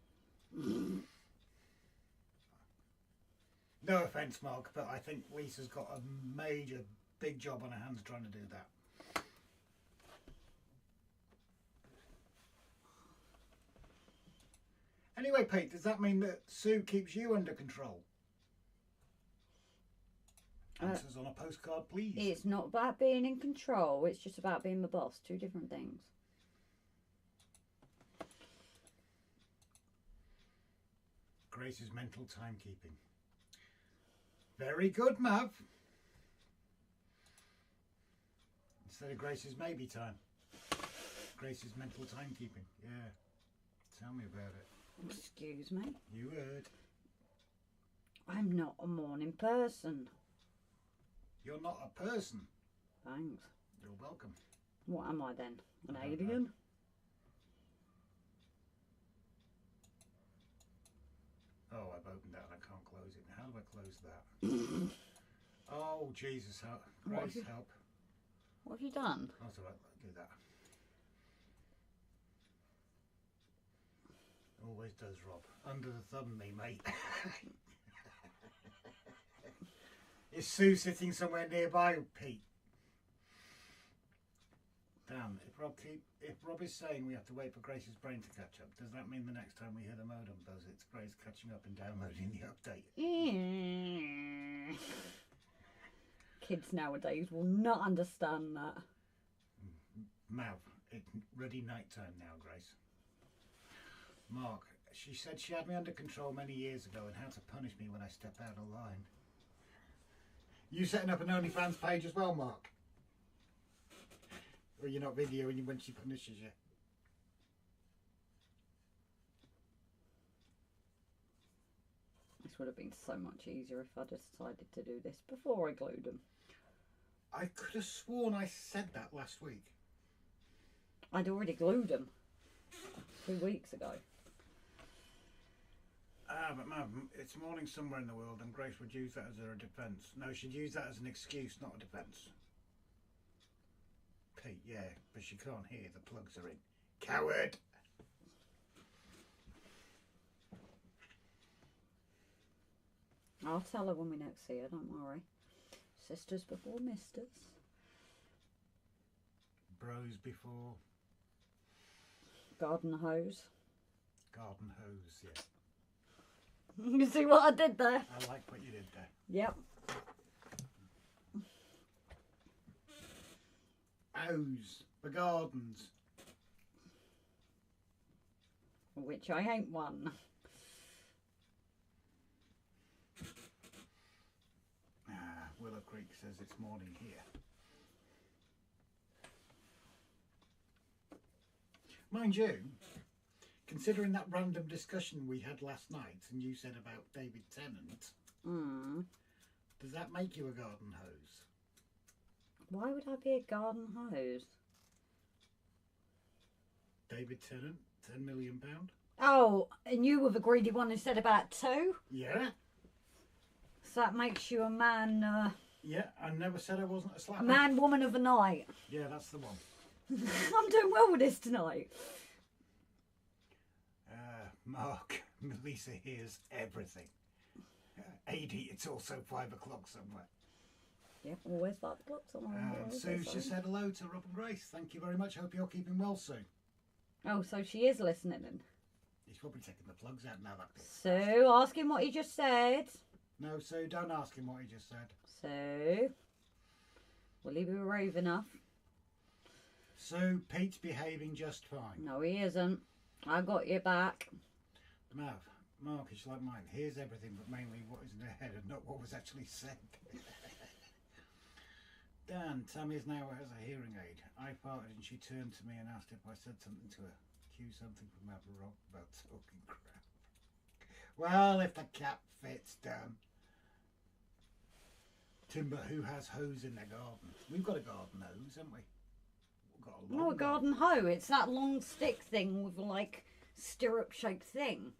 No offence, Mark, but I think Lisa's got a major, big job on her hands trying to do that. Anyway, Pete, does that mean that Sue keeps you under control? Answers on a postcard, please. It's not about being in control. It's just about being the boss. Two different things. Grace's mental timekeeping. Very good, Mav. Instead of Grace's maybe time. Grace's mental timekeeping. Yeah. Tell me about it. Excuse me. You heard. I'm not a morning person. You're not a person. Thanks. You're welcome. What am I then? An I don't alien? know. Oh, I've opened that and I can't close it. How do I close that? Oh, Jesus, help. Grace, help. What have you done? That's all right, I'll do that. Always does, Rob. Under the thumb, me, mate. Is Sue sitting somewhere nearby, Pete? Damn, if Rob is saying we have to wait for Grace's brain to catch up, does that mean the next time we hear the modem buzz, it's Grace catching up and downloading the update? Kids nowadays will not understand that. Mav, it's ready night time now, Grace. Mark, she said she had me under control many years ago and how to punish me when I step out of line. You setting up an OnlyFans page as well, Mark? Or you're not videoing when she punishes you? This would have been so much easier if I'd decided to do this before I glued them. I could have sworn I said that last week. I'd already glued them 2 weeks ago. Ah, but Mum, it's morning somewhere in the world and Grace would use that as her defence. No, she'd use that as an excuse, not a defence. Pete, yeah, but she can't hear, the plugs are in. Coward! I'll tell her when we next see her, don't worry. Sisters before misters. Bros before... Garden hose. Garden hose, yeah. You see what I did there? I like what you did there. Yep. Hose for gardens. Which I ain't one. Willow Creek says it's morning here. Mind you, considering that random discussion we had last night and you said about David Tennant, does that make you a garden hose? Why would I be a garden hose? David Tennant, £10 million? Oh, and you were the greedy one who said about 2? Yeah. So that makes you a man... Yeah, I never said I wasn't a slapper. Man, woman of the night. Yeah, that's the one. I'm doing well with this tonight. Mark, Melissa hears everything. AD, it's also 5 o'clock somewhere. Yep, always 5 o'clock somewhere. Sue's just said hello to Rob and Grace. Thank you very much. Hope you're keeping well, Sue. Oh, so she is listening then. He's probably taking the plugs out now. That bit. Sue, ask him what he just said. No, Sue, don't ask him what he just said. Sue, will he be brave enough? Sue, Pete's behaving just fine. No, he isn't. I got your back. Mav, Mark is like mine. Hears everything, but mainly what is in her head and not what was actually said. Dan, Tammy's now has a hearing aid. I farted and she turned to me and asked if I said something to her. Cue something from Mav Rob about talking crap. Well, if the cap fits, Dan. Timber, who has hose in their garden? We've got a garden hose, haven't we? We've got a No, long a garden hoe. It's that long stick thing with like stirrup shaped thing.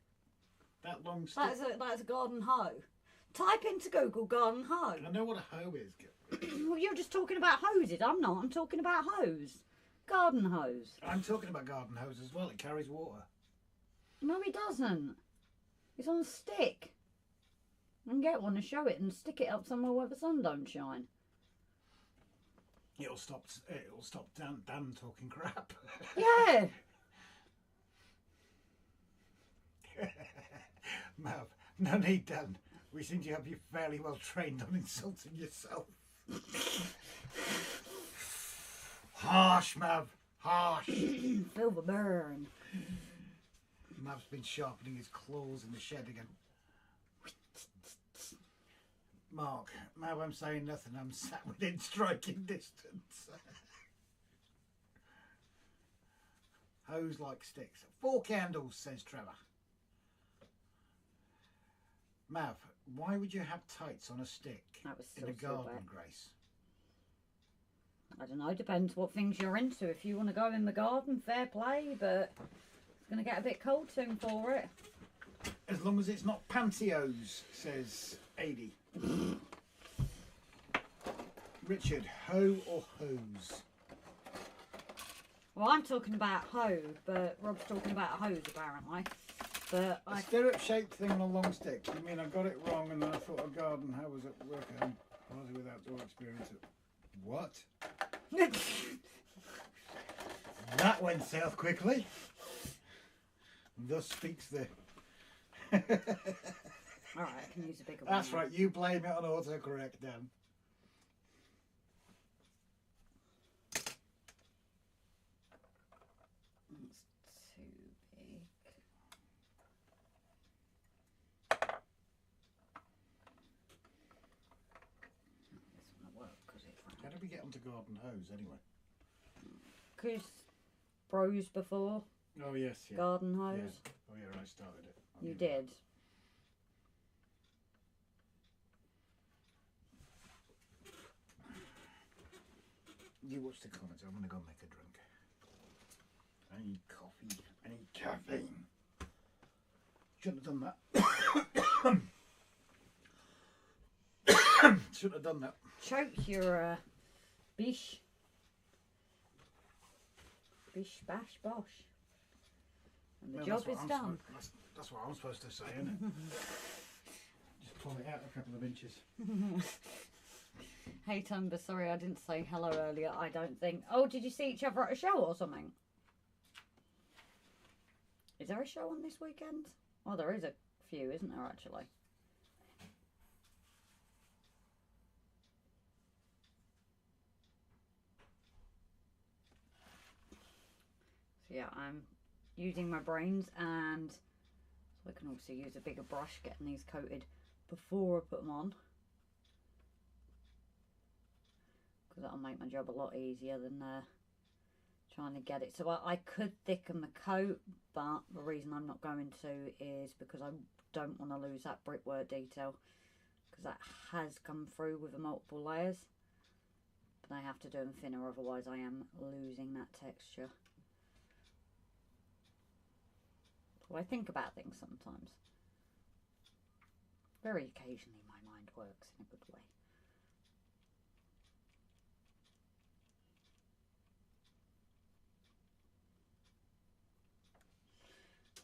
That long stick. That's a garden hoe. Type into Google garden hoe. I know what a hoe is. Well, you're just talking about hoses. I'm not. I'm talking about hose. Garden hose. I'm talking about garden hose as well. It carries water. No, it doesn't. It's on a stick. I can get one and show it and stick it up somewhere where the sun don't shine. It'll stop Dan talking crap. Yeah. Mav, no need, Dan. We seem to have you fairly well trained on insulting yourself. Harsh, Mav. Harsh. Feel the burn. Mav's been sharpening his claws in the shed again. Mark, Mav, I'm saying nothing. I'm sat within striking distance. Hose like sticks. 4 candles, says Trevor. Mav, why would you have tights on a stick in a garden, Grace? I don't know, depends what things you're into. If you want to go in the garden, fair play, but it's going to get a bit cold soon for it. As long as it's not pantyhose, says Adi. Richard, hoe or hose? Well, I'm talking about hoe, but Rob's talking about a hose apparently. But a stirrup-shaped thing on a long stick. You mean I got it wrong and then I thought a garden hoe was at work and party with outdoor experience. What? That went south quickly. Thus speaks the... Alright, I can use a bigger one. That's right, you blame it on autocorrect, Dan. It's too big. This one will work because it's round. How did we get onto garden hose anyway? Because bros before. Oh yes, yeah. Garden hose. Yeah. Oh yeah, I started it. You did. You watch the comments. I'm gonna go make a drink. I need coffee. I need caffeine. Shouldn't have done that. Shouldn't have done that. Choke your bish. Bish bash bosh. And the job is done. That's what I'm supposed to say, isn't it? Just pull it out a couple of inches. Hey Tumber, sorry I didn't say hello earlier, I don't think. Oh, did you see each other at a show or something? Is there a show on this weekend? Oh, there is a few, isn't there, actually? So yeah, I'm using my brains, and so I can also use a bigger brush getting these coated before I put them on. Because that'll make my job a lot easier than trying to get it. So I could thicken the coat, but the reason I'm not going to is because I don't want to lose that brickwork detail, because that has come through with the multiple layers. But I have to do them thinner, otherwise I am losing that texture. So I think about things sometimes. Very occasionally my mind works in a good way.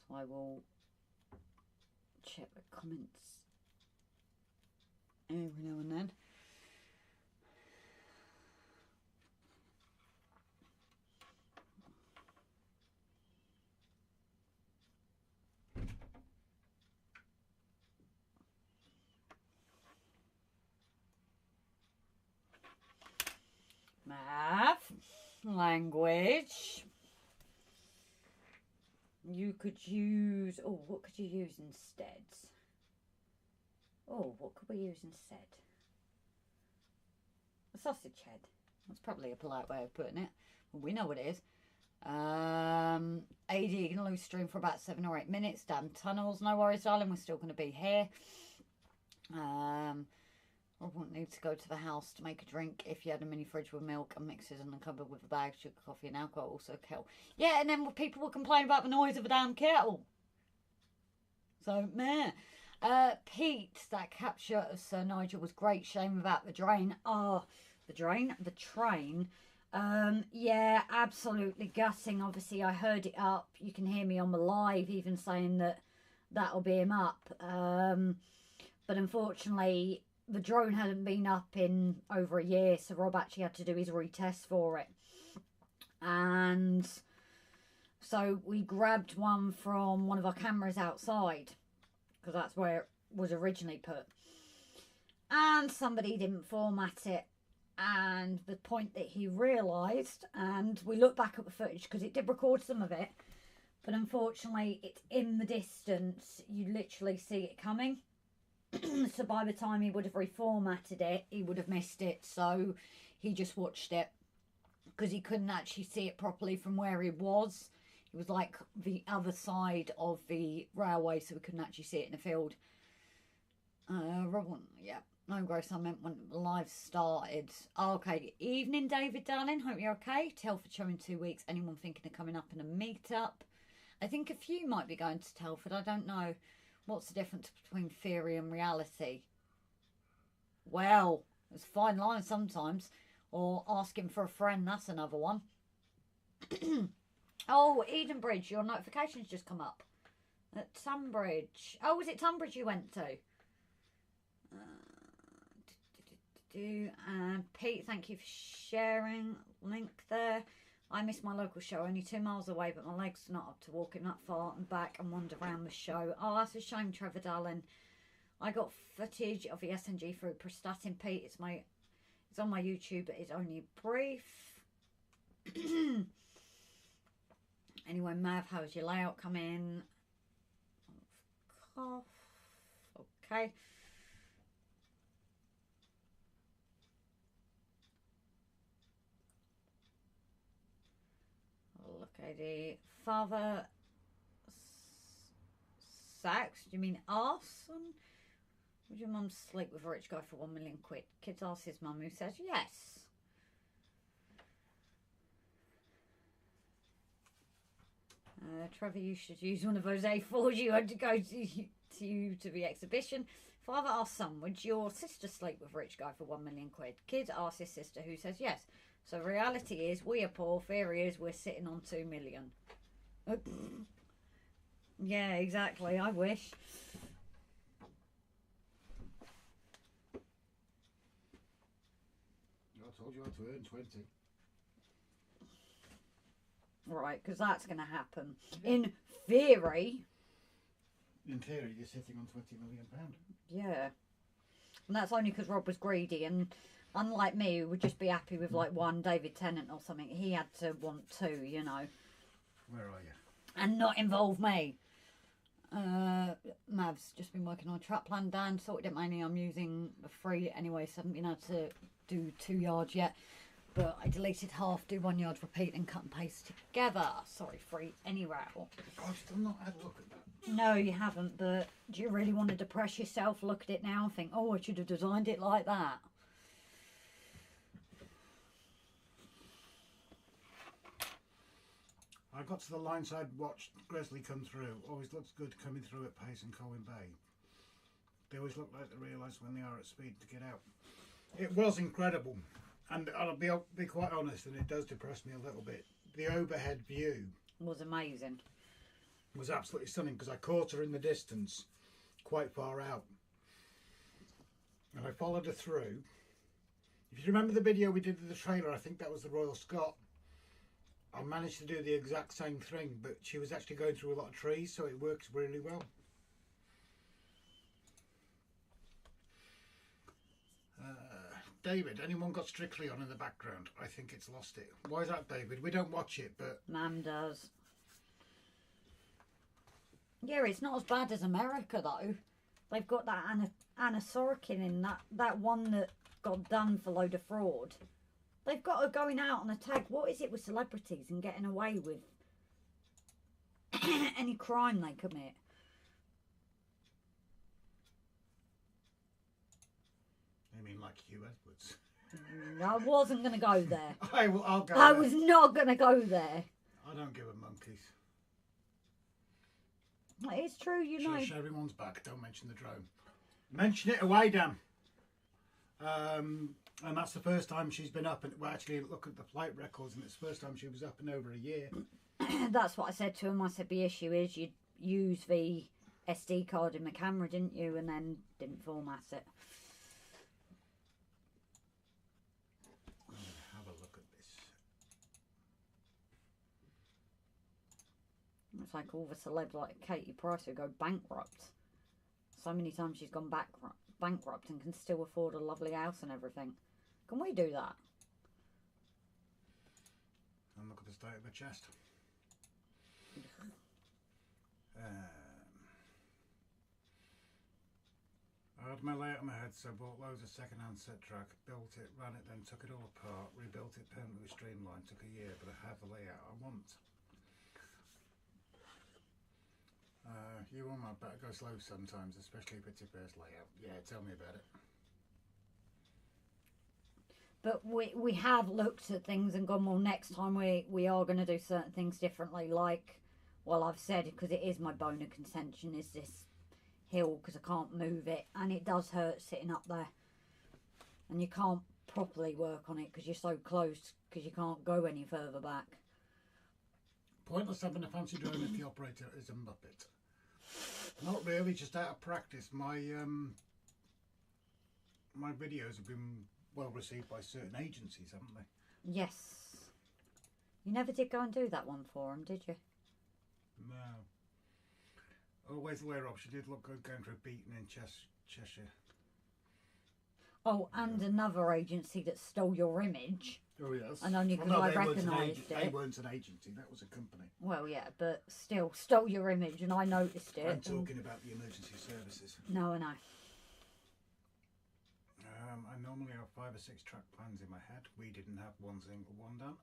So I will check the comments every now and then. Math, language. You could use, oh, what could you use instead? Oh, what could we use instead? A sausage head. That's probably a polite way of putting it. Well, we know what it is. AD, you're going to lose stream for about 7 or 8 minutes. Damn tunnels. No worries, darling. We're still going to be here. Rob wouldn't need to go to the house to make a drink if you had a mini fridge with milk and mixers and a cupboard with a bag, sugar, coffee and alcohol, also a kettle. Yeah, and then people would complain about the noise of a damn kettle. So, meh. Pete, that capture of Sir Nigel was great. Shame about the drain. Oh, the drain? The train. Yeah, absolutely gutting. Obviously, I heard it up. You can hear me on the live even saying that that'll be him up. But unfortunately, the drone hadn't been up in over a year, so Rob actually had to do his retest for it. And so we grabbed one from one of our cameras outside, because that's where it was originally put. And somebody didn't format it. And the point that he realised, and we looked back at the footage because it did record some of it, but unfortunately it's in the distance. You literally see it coming. So by the time he would have reformatted it, he would have missed it. So he just watched it because he couldn't actually see it properly from where he was. It was like the other side of the railway, so we couldn't actually see it in the field. Yeah, no gross, I meant when the live started. Oh, okay, evening David darling, hope you're okay. Telford show in 2 weeks. Anyone thinking of coming up in a meet-up? I think a few might be going to Telford, I don't know. What's the difference between theory and reality? Well, it's a fine line sometimes. Or asking for a friend, that's another one. Oh, Edenbridge, your notifications just come up. At Tunbridge. Oh, was it Tunbridge you went to? Pete, thank you for sharing. Link there. I missed my local show, only 2 miles away, but my legs are not up to walking that far and back and wander around the show. Oh, that's a shame, Trevor darling. I got footage of the SNG through Prestatyn, Pete. It's on my YouTube, but it's only brief. Anyway, Mav, how's your layout coming? Cough. Okay. Look at the father Sax. Do you mean arson? Would your mum sleep with a rich guy for 1 million quid? Kids ask his mum, who says yes. Trevor, you should use one of those A4s you had to go to the exhibition. Father asks son, would your sister sleep with a rich guy for 1 million quid? Kid asks his sister, who says yes. So reality is we are poor. Theory is we're sitting on 2 million. Yeah, exactly. I wish. I told you I had to earn 20. Right, because that's going to happen. Yeah. In theory. In theory, you're sitting on £20 million. Yeah. And that's only because Rob was greedy, and unlike me, who would just be happy with like one David Tennant or something, he had to want two, you know. Where are you? And not involve me. Mav's just been working on a trap plan, Dan. Sorted it mainly. I'm using the free anyway, so I haven't been able to do 2 yards yet. But I deleted half, do 1 yard, repeat, and cut and paste together. Sorry, free anywhere. I've still not had a look at that. No, you haven't, but do you really want to depress yourself? Look at it now and think, oh, I should have designed it like that. I got to the line side, watched Grizzly come through. Always looks good coming through at pace in Colwyn Bay. They always look like they realise when they are at speed to get out. It was incredible. And I'll be quite honest, and it does depress me a little bit. The overhead view was amazing. Was absolutely stunning because I caught her in the distance, quite far out. And I followed her through. If you remember the video we did of the trailer, I think that was the Royal Scot. I managed to do the exact same thing, but she was actually going through a lot of trees, so it works really well. David, anyone got Strictly on in the background? I think it's lost it. Why is that, David? We don't watch it, but... Mum does. Yeah, it's not as bad as America, though. They've got that Anna Sorokin in that one that got done for load of fraud. They've got her going out on a tag. What is it with celebrities and getting away with any crime they commit? You mean like Hugh Edwards? I wasn't going to go there. I'll go I there. was not going to go there. I don't give a monkeys. It's true, you know. Shush everyone's back. Don't mention the drone. Mention it away, Dan. And that's the first time she's been up. And well, actually, look at the flight records, and it's the first time she was up in over a year. That's what I said to him. I said the issue is you use the SD card in the camera, didn't you? And then didn't format it. Have a look at this. It's like all the celebs like Katie Price who go bankrupt. So many times she's gone bankrupt and can still afford a lovely house and everything. Can we do that? And look at the state of the chest. I had my layout in my head, so I bought loads of second-hand set track, built it, ran it, then took it all apart, rebuilt it permanently streamlined. Took a year, but I have the layout I want. You and I better go slow sometimes, especially if it's your first layout. Yeah, tell me about it. But we have looked at things and gone, well, next time we are going to do certain things differently. Like, well, I've said, because it is my bone of contention, is this hill, because I can't move it. And it does hurt sitting up there. And you can't properly work on it because you're so close, because you can't go any further back. Pointless having a fancy drone if the operator is a muppet. Not really, just out of practice. My my videos have been well received by certain agencies, haven't they? Yes. You never did go and do that one for them, did you? No. Always aware of, she did look good going for a beating in Cheshire. Oh, and another agency that stole your image. Oh, yes. And only because I recognised it. They weren't an agency, that was a company. Well, yeah, but still stole your image and I noticed it. I'm talking about the emergency services. No, I know. I normally have 5 or 6 track plans in my head. We didn't have one single one done.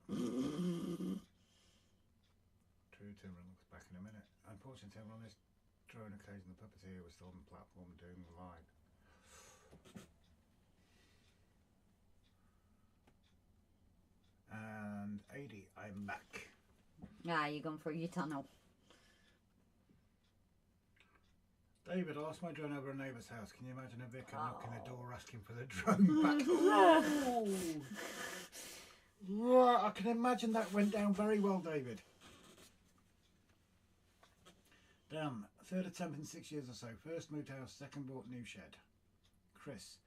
True, Tim looks back in a minute. Unfortunately, Tim on this drone occasion, the puppeteer was still on the platform doing the line. And 80, I'm back. Ah, you've gone through your tunnel. David, I lost my drone over a neighbour's house. Can you imagine a vicar knocking the door asking for the drone back? Oh, I can imagine that went down very well, David. Damn, 3rd attempt in 6 years or so. First moved house, second bought new shed. Chris,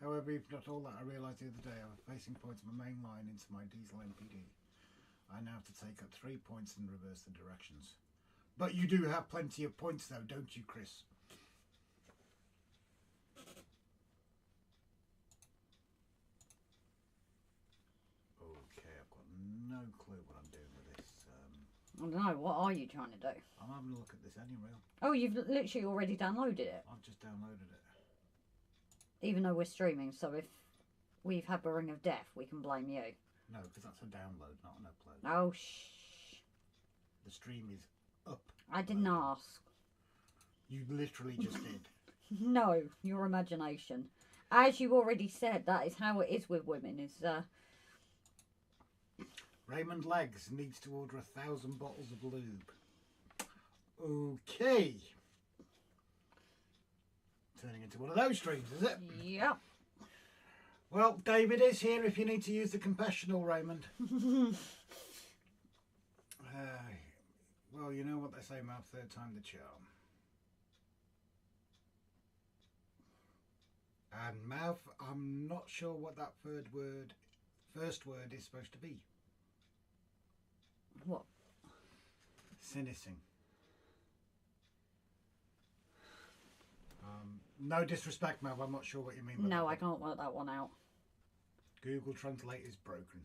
however, if not all that, I realised the other day I was facing points of my main line into my diesel MPD. I now have to take up 3 points and reverse the directions. But you do have plenty of points though, don't you, Chris? Okay, I've got no clue what I'm doing with this. I don't know, what are you trying to do? I'm having a look at this anyway. Oh, you've literally already downloaded it. I've just downloaded it. Even though we're streaming, so if we've had the ring of death, we can blame you. No, because that's a download, not an upload. Oh, shh. The stream is up. I didn't ask. You literally just did. No, your imagination. As you already said, that is how it is with women, is Raymond Legs needs to order 1,000 bottles of lube. Okay. Turning into one of those streams, is it? Yep. Well, David is here if you need to use the confessional, Raymond. Well, you know what they say, Mav, 3rd time the charm. And Mav, I'm not sure what that first word is supposed to be. What? Cynicing. No disrespect, Mav, I'm not sure what you mean by that. No, I can't work that one out. Google Translate is broken.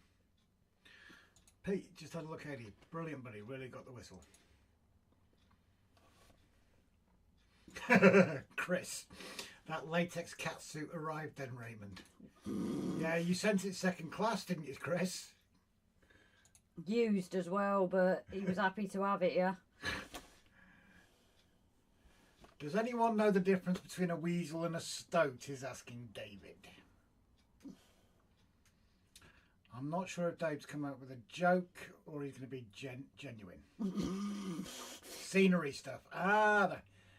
Pete, just had a look at you. Brilliant, buddy. Really got the whistle. Chris, that latex catsuit arrived then, Raymond. Yeah, you sent it second class, didn't you, Chris? Used as well, but he was happy to have it, yeah. Does anyone know the difference between a weasel and a stoat? Is asking David. I'm not sure if Dave's come out with a joke or he's going to be genuine. Scenery stuff. The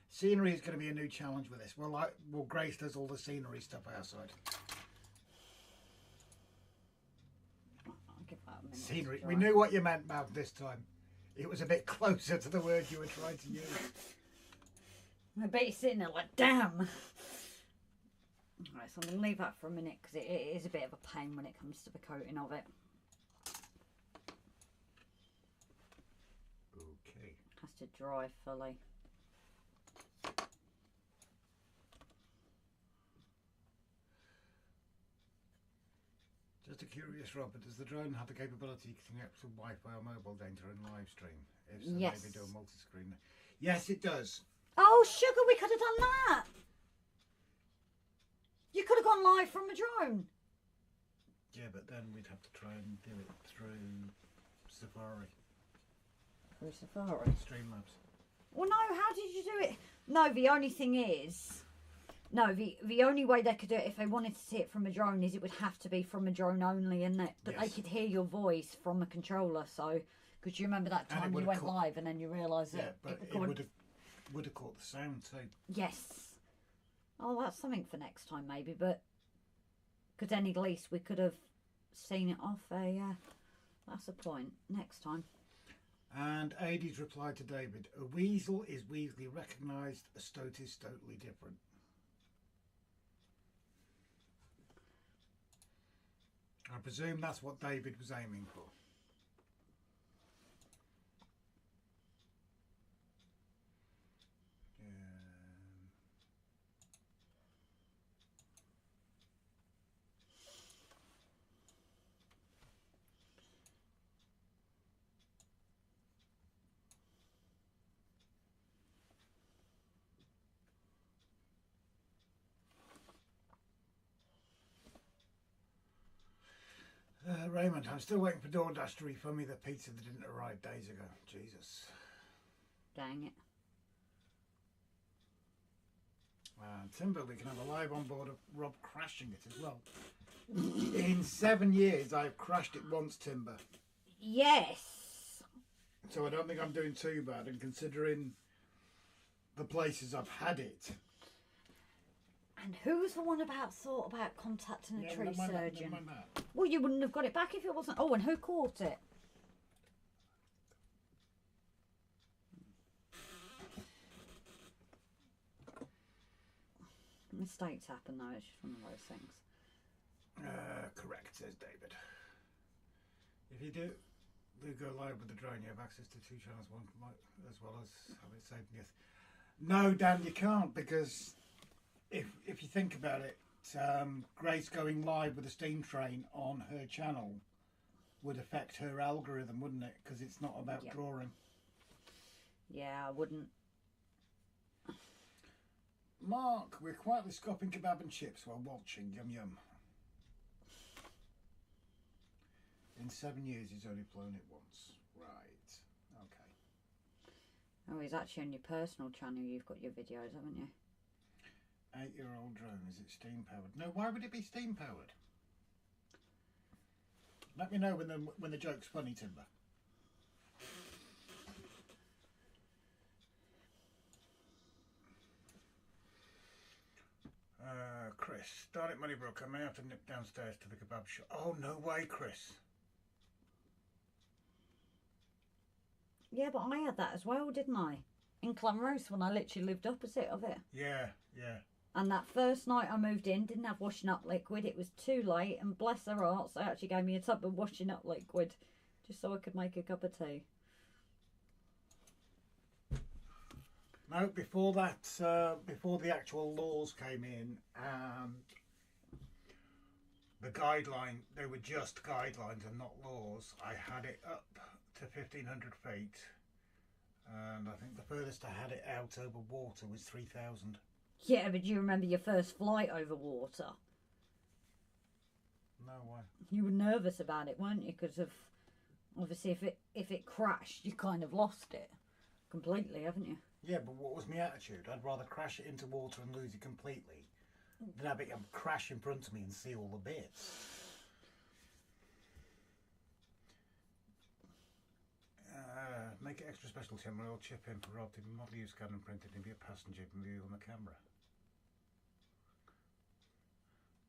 scenery is going to be a new challenge with this. Well, Grace does all the scenery stuff outside. I'll give that a minute. Scenery. We knew what you meant, Mav, this time. It was a bit closer to the word you were trying to use. I bet you're sitting there like, damn. Right, so I'm going to leave that for a minute because it is a bit of a pain when it comes to the coating of it. Okay. It has to dry fully. Just a curious, Robert, does the drone have the capability to connect to Wi-Fi or mobile data and live stream? If so, yes. Maybe do a multi-screen. Yes, it does. Oh, sugar, we could have done that. You could have gone live from a drone. Yeah, but then we'd have to try and do it through Safari. Through Safari? Streamlabs. Well, no, how did you do it? No, the only thing is... No, the only way they could do it if they wanted to see it from a drone is it would have to be from a drone only, isn't it? But yes. They could hear your voice from a controller, so... Because you remember that time you went live and then you realised that... Yeah, but it would have caught the sound too. Yes. Oh, that's something for next time maybe, but... Because then at least we could have seen it off a... that's a point. Next time. And Adie's replied to David, a weasel is weaselly recognised, a stoat is totally different. I presume that's what David was aiming for. Raymond, I'm still waiting for DoorDash to refund me the pizza that didn't arrive days ago. Jesus. Dang it. Timber, we can have a live on board of Rob crashing it as well. In 7 years, I've crashed it once, Timber. Yes. So I don't think I'm doing too bad, and considering the places I've had it. And who's the one thought about contacting a tree surgeon? Never mind that. Well, you wouldn't have got it back if it wasn't. Oh, and who caught it? Mistakes happen though, it's just one of those things. Correct, says David. If you do go live with the drone, you have access to 2 channels, one as well as have it saved. Yes. No, Dan, you can't, because if you think about it, Grace going live with a steam train on her channel would affect her algorithm, wouldn't it? Because it's not about drawing. Yeah, I wouldn't. Mark, we're quietly scoffing kebab and chips while watching. Yum yum. In 7 years, he's only flown it once. Right. Okay. Oh, it's actually on your personal channel. You've got your videos, haven't you? 8-year-old drone. Is it steam powered? No. Why would it be steam powered? Let me know when the joke's funny, Timber. Chris, start at Moneybrook. I may have to nip downstairs to the kebab shop. Oh, no way, Chris. Yeah, but I had that as well, didn't I? In Clamrose, when I literally lived opposite of it. Yeah, yeah. And that first night I moved in, didn't have washing up liquid. It was too late, and bless their hearts, they actually gave me a tub of washing up liquid just so I could make a cup of tea. No, before that, before the actual laws came in, the guideline, they were just guidelines and not laws. I had it up to 1,500 feet, and I think the furthest I had it out over water was 3,000. Yeah, but you remember your first flight over water? No, why? You were nervous about it, weren't you? Because of, obviously, if it crashed, you kind of lost it completely, haven't you? Yeah, but what was my attitude? I'd rather crash it into water and lose it completely than have it crash in front of me and see all the bits. extra special tin royal chip in for Rob. The model you scanned and printed and be a passenger view on the camera.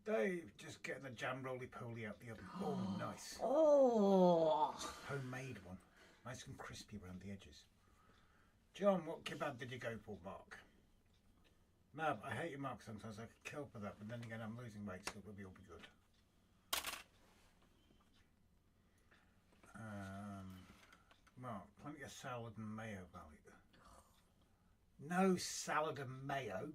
Dave, just getting the jam roly-poly out the oven. Oh, nice. Oh. Homemade one. Nice and crispy around the edges. John, what kebab did you go for, Mark? Mab, I hate you, Mark, sometimes I could kill for that, but then again I'm losing weight, so it will be all be good. Mark, plenty of salad and mayo value. No salad and mayo.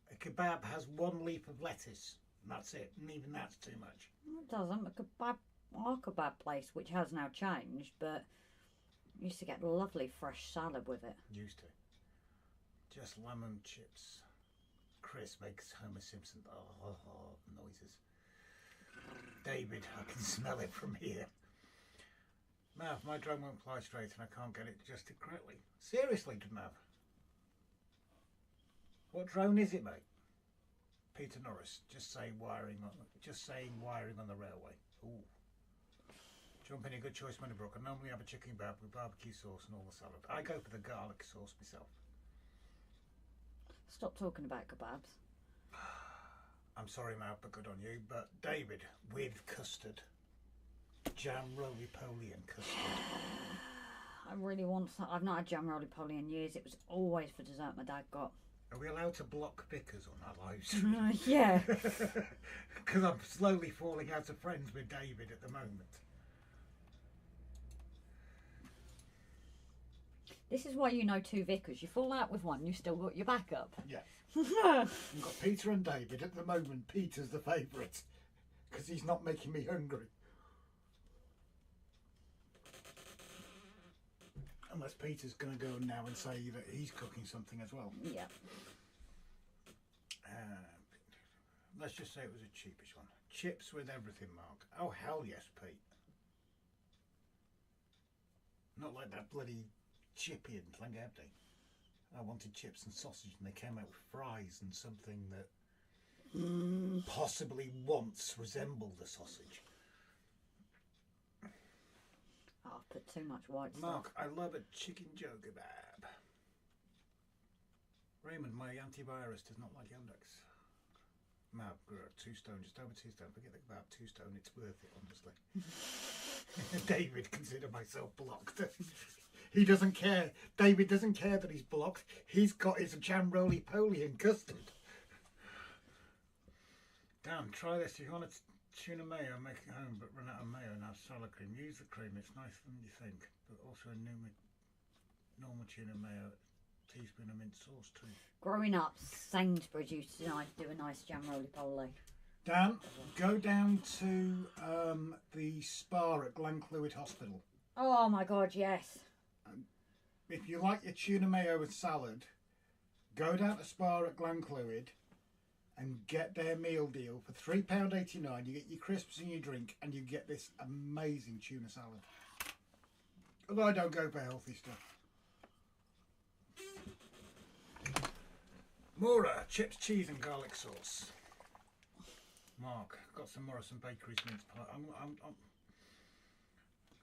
A kebab has 1 leaf of lettuce. And that's it, and even that's too much. It doesn't. Our kebab place, which has now changed, but used to get lovely fresh salad with it. Used to. Just lemon chips. Chris makes Homer Simpson noises. David, I can smell it from here. Mav, my drone won't fly straight and I can't get it adjusted correctly. Seriously, Mav? What drone is it, mate? Peter Norris, just saying wiring on the railway. Ooh. Jump in a good choice, Moneybrook. I normally have a chicken kebab with barbecue sauce and all the salad. I go for the garlic sauce myself. Stop talking about kebabs. I'm sorry, Mav, but good on you. But David, with custard. Jam roly-poly and custard. I really want some. I've not had jam roly-poly in years. It was always for dessert my dad got. Are we allowed to block Vickers on our lives? Yeah. Because I'm slowly falling out of friends with David at the moment. This is why you know 2 Vickers. You fall out with one, you still got your backup. Yeah. We've got Peter and David. At the moment, Peter's the favourite. Because he's not making me hungry. Unless Peter's going to go now and say that he's cooking something as well. Yeah. Let's just say it was a cheapish one. Chips with everything, Mark. Oh, hell yes, Pete. Not like that bloody chippy and Llangefni. I wanted chips and sausage and they came out with fries and something that possibly once resembled a sausage. Oh, I've put too much white Mark, stuff. I love a chicken joe kebab. Raymond, my antivirus does not like Yandex. Mab, 2 stone, just over 2 stone. Forget the kebab, 2 stone, it's worth it, honestly. David, consider myself blocked. He doesn't care. David doesn't care that he's blocked. He's got his jam roly-poly and custard. Dan, try this. If you want a tuna mayo, make it home, but run out of mayo and have salad cream. Use the cream. It's nicer than you think. But also a normal tuna mayo, teaspoon of mint sauce too. Growing up, Sainsbury's used to do a nice jam roly-poly. Dan, go down to the spa at Glenclwyd Hospital. Oh my God, yes. If you like your tuna mayo with salad, go down to Spa at Glenclwyd and get their meal deal for £3.89. You get your crisps and your drink, and you get this amazing tuna salad. Although I don't go for healthy stuff. Maura, chips, cheese and garlic sauce. Mark, got some Morrison Bakery's mince pie.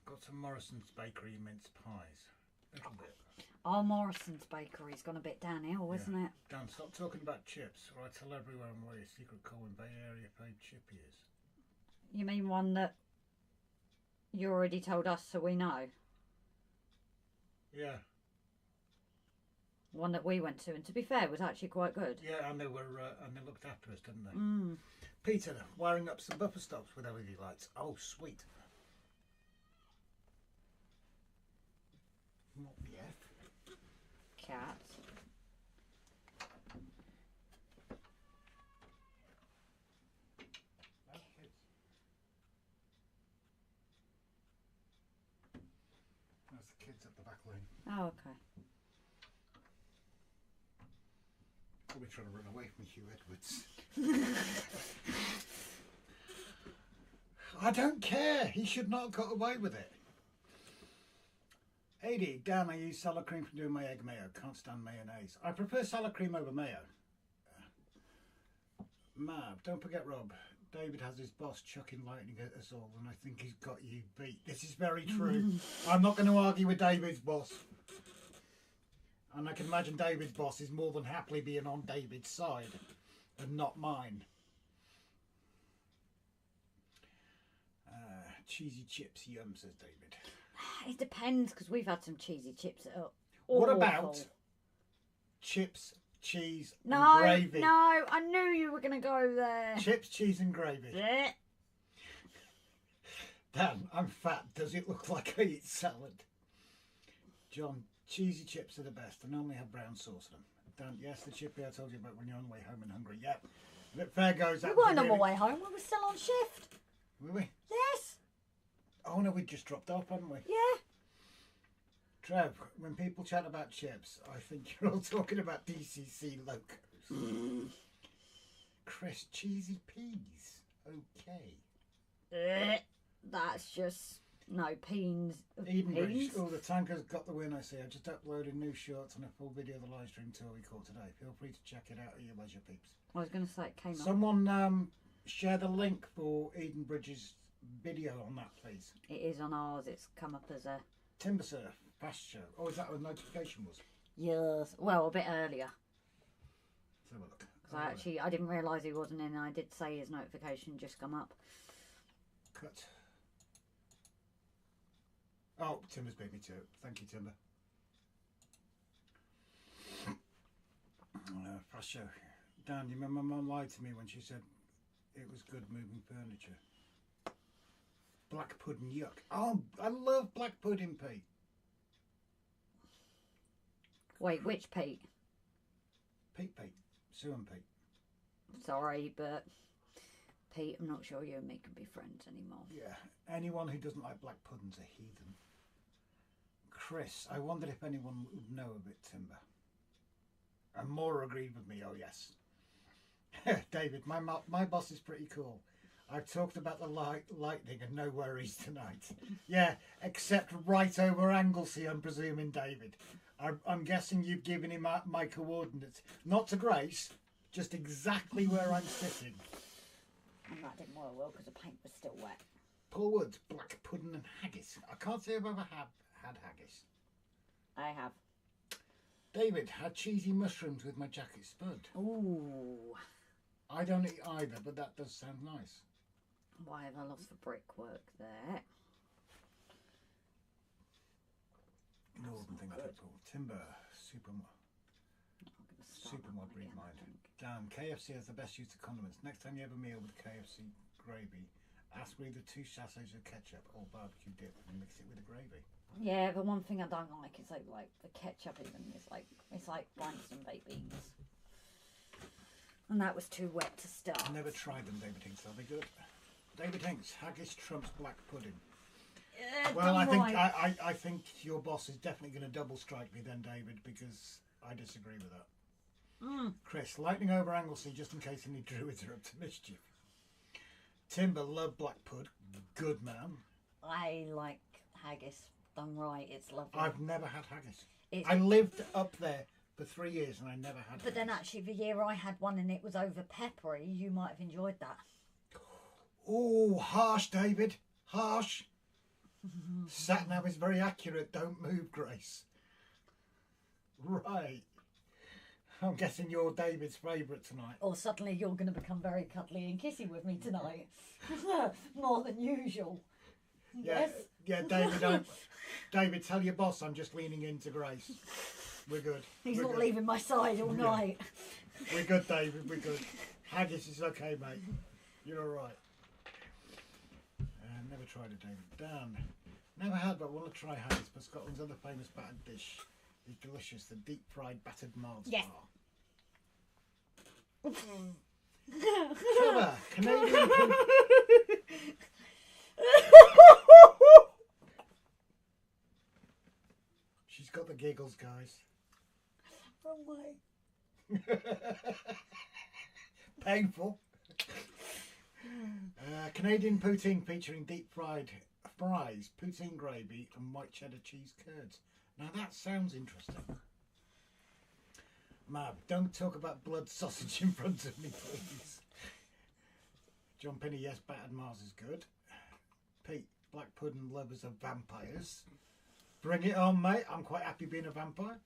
Got some Morrison's Bakery mince pies. A little bit. Oh, Morrison's Bakery's gone a bit downhill, isn't it? Dan, stop talking about chips, or I tell everyone what your secret Colwyn Bay Area fave chippy is. You mean one that you already told us so we know? Yeah. One that we went to, and to be fair, was actually quite good. Yeah, and they looked after us, didn't they? Peter, wiring up some buffer stops with LED lights. Oh, sweet. What the F? Cat. That's the kids at the back lane. Oh, okay. Probably trying to run away from Hugh Edwards. I don't care. He should not have got away with it. AD, Dan, I use salad cream for doing my egg mayo. Can't stand mayonnaise. I prefer salad cream over mayo. Mab, don't forget Rob. David has his boss chucking lightning at us all, and I think he's got you beat. This is very true. I'm not going to argue with David's boss. And I can imagine David's boss is more than happily being on David's side and not mine. Cheesy chips, yum, says David. It depends, because we've had some cheesy chips that are What awful. about chips, cheese, and No, gravy? no, I knew you were going to go there. Chips, cheese, and gravy. Yeah. Dan, I'm fat. Does it look like I eat salad? John, cheesy chips are the best. I normally have brown sauce in them. Dan, yes, the chippy I told you about when you're on the way home and hungry. Yep. But fair goes. We weren't on the way home. We were still on shift. Were we? Yes. Oh no, we just dropped off, hadn't we? Yeah. Trev, when people chat about chips, I think you're all talking about DCC locos. Chris, cheesy peas. Okay. That's just no peas. Edenbridge. Oh, the tanker's got the win, I see. I just uploaded new shorts and a full video of the live stream tour we caught today. Feel free to check it out at your leisure, peeps. I was going to say it came up. Someone share the link for Edenbridge's video on that, please. It is on ours. It's come up as a... Timber Surf, fast show. Oh, is that what the notification was? Yes. Well, a bit earlier. Let's have a look. Because I didn't realise he wasn't in. I did say his notification just come up. Cut. Oh, Timber's beat me too. Thank you, Timber. Fast show. Dan, you remember Mum lied to me when she said it was good moving furniture. Black pudding, yuck. Oh, I love black pudding, Pete. Wait, which Pete? Pete. Sue and Pete. Sorry, but Pete, I'm not sure you and me can be friends anymore. Yeah, anyone who doesn't like black pudding's a heathen. Chris, I wondered if anyone would know of it, Timber. And Maura agreed with me, oh yes. David, my boss is pretty cool. I've talked about the lightning and no worries tonight. Yeah, except right over Anglesey, I'm presuming, David. I'm guessing you've given him my coordinates. Not to Grace, just exactly where I'm sitting. And that didn't work well because the paint was still wet. Paul Woods, black pudding and haggis. I can't say I've ever had haggis. I have. David, had cheesy mushrooms with my jacket spud. Ooh. I don't eat either, but that does sound nice. Why have I lost the brickwork there? Northern thing, people. Timber, Supermod breed mind. Dan, KFC has the best use of condiments. Next time you have a meal with KFC gravy, ask for either 2 sachets of ketchup or barbecue dip and mix it with the gravy. Yeah, the one thing I don't like is like the ketchup even is like it's like Branston baked beans. And that was too wet to start. I've never tried them, David Hinks. Are they good? David Hinks, haggis trumps black pudding. Well, I think your boss is definitely going to double strike me then, David, because I disagree with that. Chris, lightning over Anglesey just in case any druids are up to mischief. Timber, love black pud. Good man. I like haggis done right. It's lovely. I've never had haggis. I lived up there for 3 years and I never had haggis. But then actually the year I had one and it was over peppery, you might have enjoyed that. Oh, harsh, David. Harsh. Sat-nav is very accurate. Don't move, Grace. Right. I'm guessing you're David's favourite tonight. Or suddenly you're going to become very cuddly and kissy with me tonight. More than usual. Yeah, Yes? yeah, David, David, tell your boss I'm just leaning into Grace. We're good. He's We're not good. leaving my side all night. We're good, David. We're good. Haggis is okay, mate. You're all right. Never tried it, David. Dan, never had, but want to try haggis. But Scotland's other famous battered dish is delicious. The deep-fried battered Mars Yes. bar. Trevor, Canadian. She's got the giggles, guys. Wrong way. Painful. Canadian poutine featuring deep-fried fries, poutine gravy and white cheddar cheese curds. Now that sounds interesting. Mab, don't talk about blood sausage in front of me, please. John Penny, yes, battered Mars is good. Pete, black pudding lovers of vampires. Bring it on, mate. I'm quite happy being a vampire.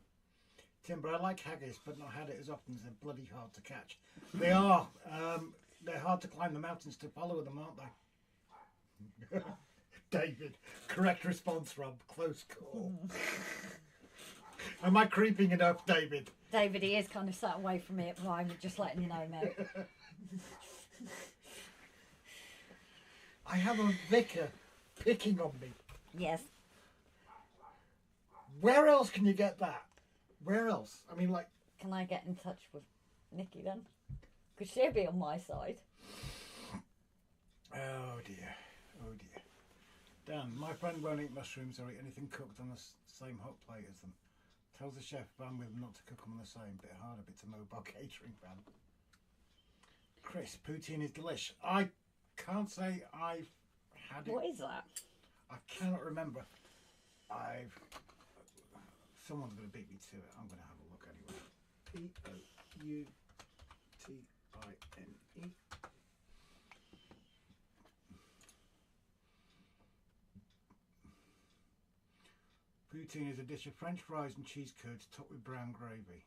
Timber, I like haggis, but not had it as often as they're bloody hard to catch. They are. They're hard to climb the mountains to follow them, aren't they? David, correct response, Rob. Close call. Am I creeping enough, David? David, he is kind of sat away from me at the moment, just letting you know, mate. I have a vicar picking on me. Yes. Where else can you get that? Where else? I mean, like... Can I get in touch with Nikki then? Because she'll be on my side. Oh dear. Oh dear. Dan, my friend won't eat mushrooms or eat anything cooked on the same hot plate as them. Tells the chef I'm with them not to cook them on the same. Bit hard, a bit to mobile catering fan. Chris, poutine is delish. I can't say I've had it. What is that? I cannot remember. Someone's going to beat me to it. I'm going to have a look anyway. Poutine. Poutine is a dish of French fries and cheese curds topped with brown gravy.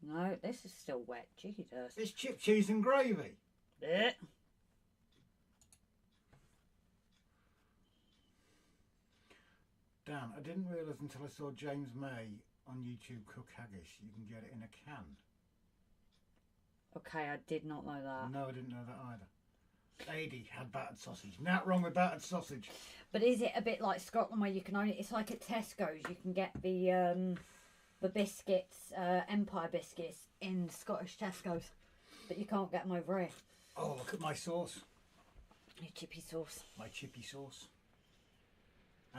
No, this is still wet. Jesus. It's chip cheese and gravy. Yeah. Dan, I didn't realise until I saw James May on YouTube cook haggis. You can get it in a can. Okay, I did not know that. No, I didn't know that either. Adie had battered sausage. Not wrong with battered sausage. But is it a bit like Scotland where you can only... It's like at Tesco's. You can get the biscuits, Empire biscuits in Scottish Tesco's. But you can't get them over here. Oh, look at my sauce. Your chippy sauce. My chippy sauce.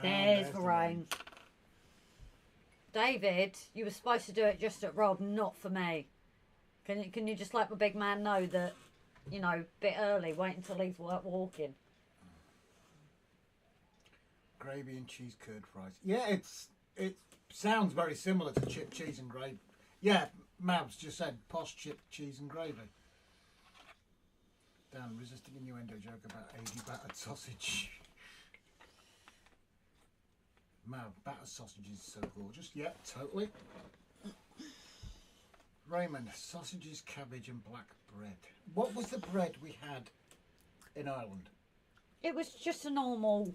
There's the rain. David, you were supposed to do it just at Rob, not for me. Can you just let the big man know that, you know, a bit early, wait until he's walking. Gravy and cheese curd fries. Yeah, it sounds very similar to chip cheese and gravy. Yeah, Mabs just said posh chip cheese and gravy. Dan, resisting innuendo joke about Adie battered sausage. Mab, battered sausage is so gorgeous. Yep, totally. Raymond, sausages, cabbage and black bread. What was the bread we had in Ireland? It was just a normal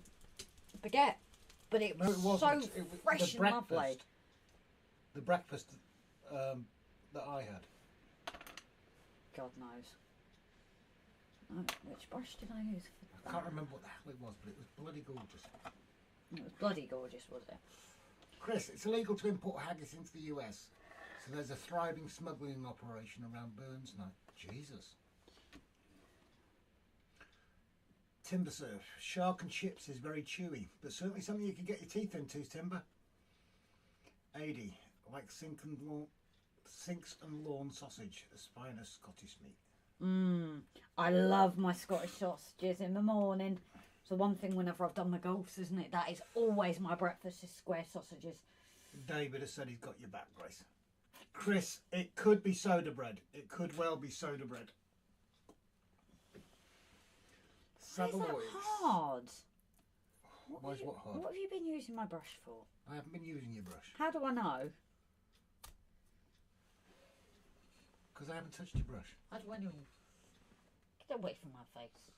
baguette, but it was so fresh and lovely. The breakfast that I had. God knows. Oh, which brush did I use for that? I can't remember what the hell it was, but it was bloody gorgeous. It was bloody gorgeous, was it? Chris, it's illegal to import haggis into the US, so there's a thriving smuggling operation around Burns now. Jesus. Timber surf. Shark and chips is very chewy, but certainly something you can get your teeth into, Timber. Adie, like sinks and lawn sausage, as fine as Scottish meat. I love my Scottish sausages in the morning. So one thing whenever I've done my golfs, isn't it? That is always my breakfast, is square sausages. David has said he's got your back, Grace. Chris, it could be soda bread. It could well be soda bread. Why is that hard? Why is what hard? What have you been using my brush for? I haven't been using your brush. How do I know? Because I haven't touched your brush. How do I know? Get away from my face.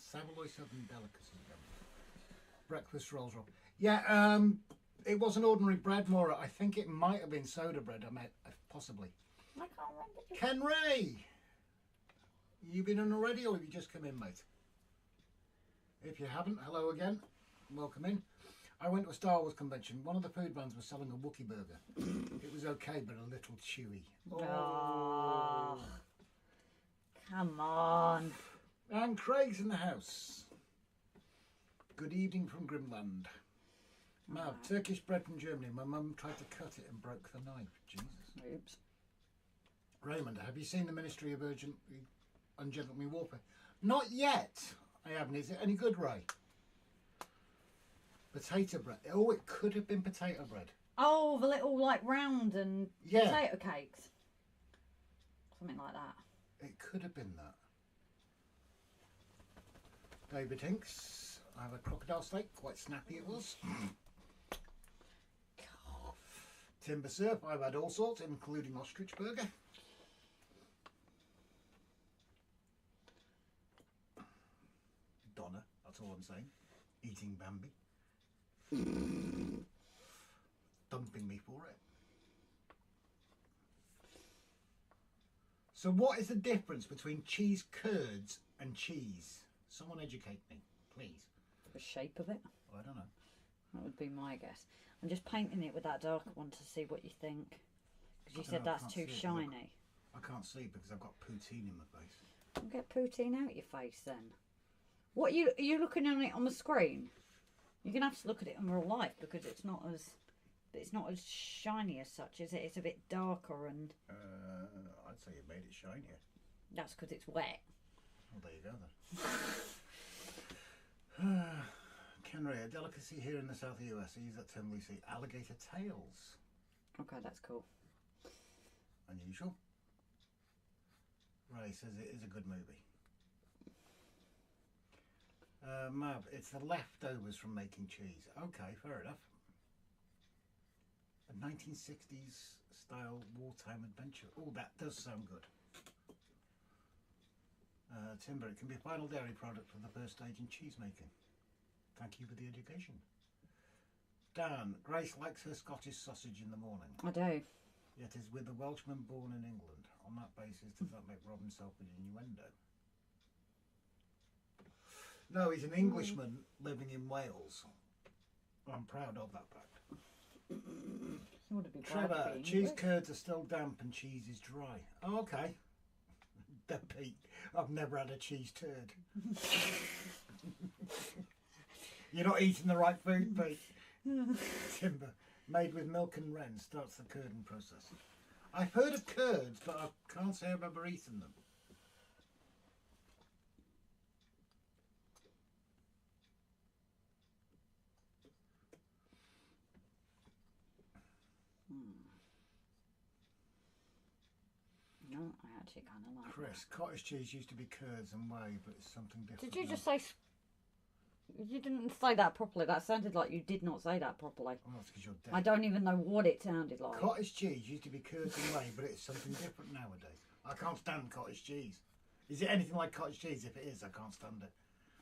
Savoy Southern delicacy. Breakfast rolls roll. Yeah, it wasn't ordinary bread, Maura. I think it might have been soda bread. I meant possibly. I can't remember. Ken Ray, you been on already, or have you just come in, mate? If you haven't, hello again. Welcome in. I went to a Star Wars convention. One of the food vans was selling a Wookiee burger. It was okay, but a little chewy. Oh, come on. And Craig's in the house. Good evening from Grimland. Mav, Turkish bread from Germany. My mum tried to cut it and broke the knife. Jesus. Oops. Raymond, have you seen the Ministry of Ungentlemanly Warfare? Not yet. I haven't. Is it any good, Ray? Potato bread. Oh, it could have been potato bread. Oh, the little like round and potato cakes. Something like that. It could have been that. David Hinks. I have a crocodile steak, quite snappy it was. Timber syrup, I've had all sorts, including ostrich burger. Donna, that's all I'm saying. Eating Bambi. Dumping me for it. So what is the difference between cheese curds and cheese? Someone educate me, please. The shape of it? Oh, I don't know. That would be my guess. I'm just painting it with that darker one to see what you think. Because you said that's too shiny. I can't see because I've got poutine in my face. Well, get poutine out your face then. What are you looking at it on the screen? You're gonna have to look at it in real life because it's not as shiny as such, is it? It's a bit darker and. I'd say you made it shinier. That's because it's wet. Well, there you go then. Kenray, a delicacy here in the south of the US. I use that term loosely. Alligator tails. Okay, that's cool. Unusual. Ray says it is a good movie. Mab, it's the leftovers from making cheese. Okay, fair enough. A 1960s style wartime adventure. Oh, that does sound good. Timber, it can be a final dairy product for the first stage in cheese making. Thank you for the education. Dan, Grace likes her Scottish sausage in the morning. I do. Yet is with a Welshman born in England. On that basis, does that make Rob himself an innuendo? No, he's an Englishman living in Wales. I'm proud of that fact. Trevor, cheese curds are still damp and cheese is dry. Oh, okay. Don't Pete, I've never had a cheese turd. You're not eating the right food, Pete. Timber, made with milk and wren, starts the curding process. I've heard of curds, but I can't say I've ever eaten them. No, I actually kind of like Chris, cottage cheese used to be curds and whey, but it's something different. Did you just say... You didn't say that properly. That sounded like you did not say that properly. Oh, that's because you're dead. I don't even know what it sounded like. Cottage cheese used to be curds and whey, but it's something different nowadays. I can't stand cottage cheese. Is it anything like cottage cheese? If it is, I can't stand it.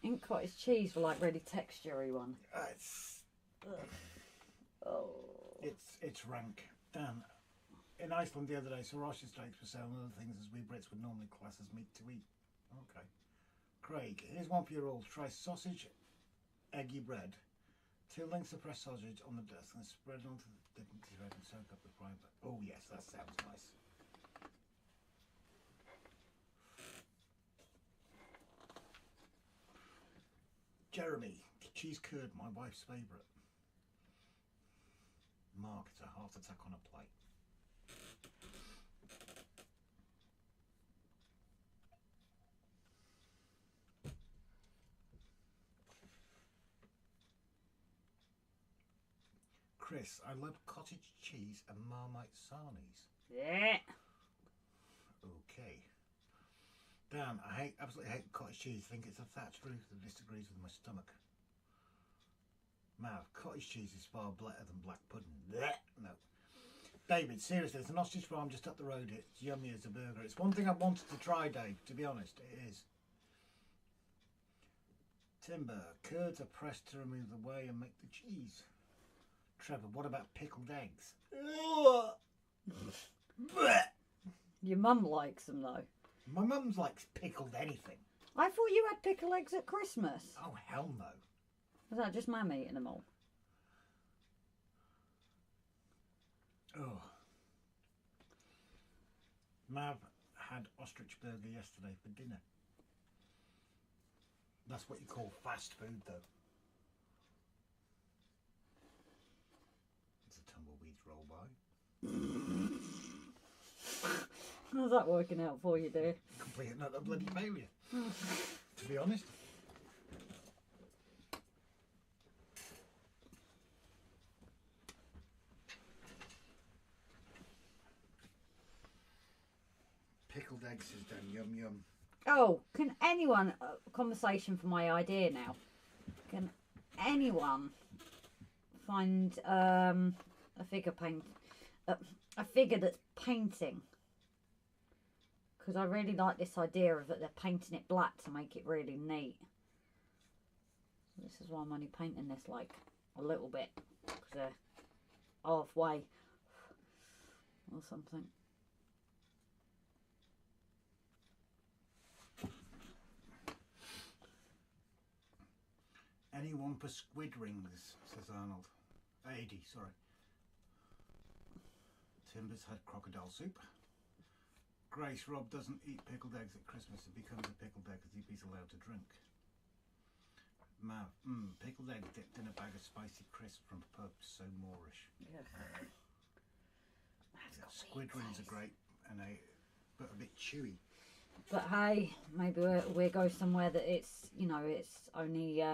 Ain't cottage cheese for like really texturey one? It's... Oh. It's rank. Dan, in Iceland the other day, sausage steaks were selling other things as we Brits would normally class as meat to eat. Okay. Craig, here's one for your old. Try sausage, eggy bread, 2 lengths of pressed sausage on the desk and spread onto the dignity bread and soak up the frying pan. Oh yes, that sounds nice. Jeremy, cheese curd, my wife's favourite. Mark, it's a heart attack on a plate. Chris, I love cottage cheese and Marmite sarnies. Yeah. Okay. Dan, I absolutely hate cottage cheese. I think it's a thatched roof that disagrees with my stomach. Mav, cottage cheese is far better than black pudding. Blech. No. David, seriously, there's an ostrich farm just up the road. It's yummy as a burger. It's one thing I've wanted to try, Dave, to be honest. It is. Timber, curds are pressed to remove the whey and make the cheese. Trevor, what about pickled eggs? Your mum likes them though. My mum's likes pickled anything. I thought you had pickled eggs at Christmas. Oh, hell no. Was that just Mum eating them all? Oh. Mav had ostrich burger yesterday for dinner. That's what you call fast food, though. It's a tumbleweeds roll by. How's that working out for you, dear? Complete another bloody failure. To be honest. Pickled eggs is done. Yum yum. Oh, can anyone... conversation for my idea now. Can anyone find a figure a figure that's painting? Because I really like this idea of that they're painting it black to make it really neat. So this is why I'm only painting this like a little bit, because they're halfway or something. Anyone for squid rings, says Arnold. Adi, sorry. Timber's had crocodile soup. Grace, Rob doesn't eat pickled eggs at Christmas. It becomes a pickled egg as he's allowed to drink. Mav, pickled egg dipped in a bag of spicy crisps from a pub, so Moorish. Yeah. Squid rings are great, but a bit chewy. But hey, maybe we'll go somewhere that it's, you know, it's only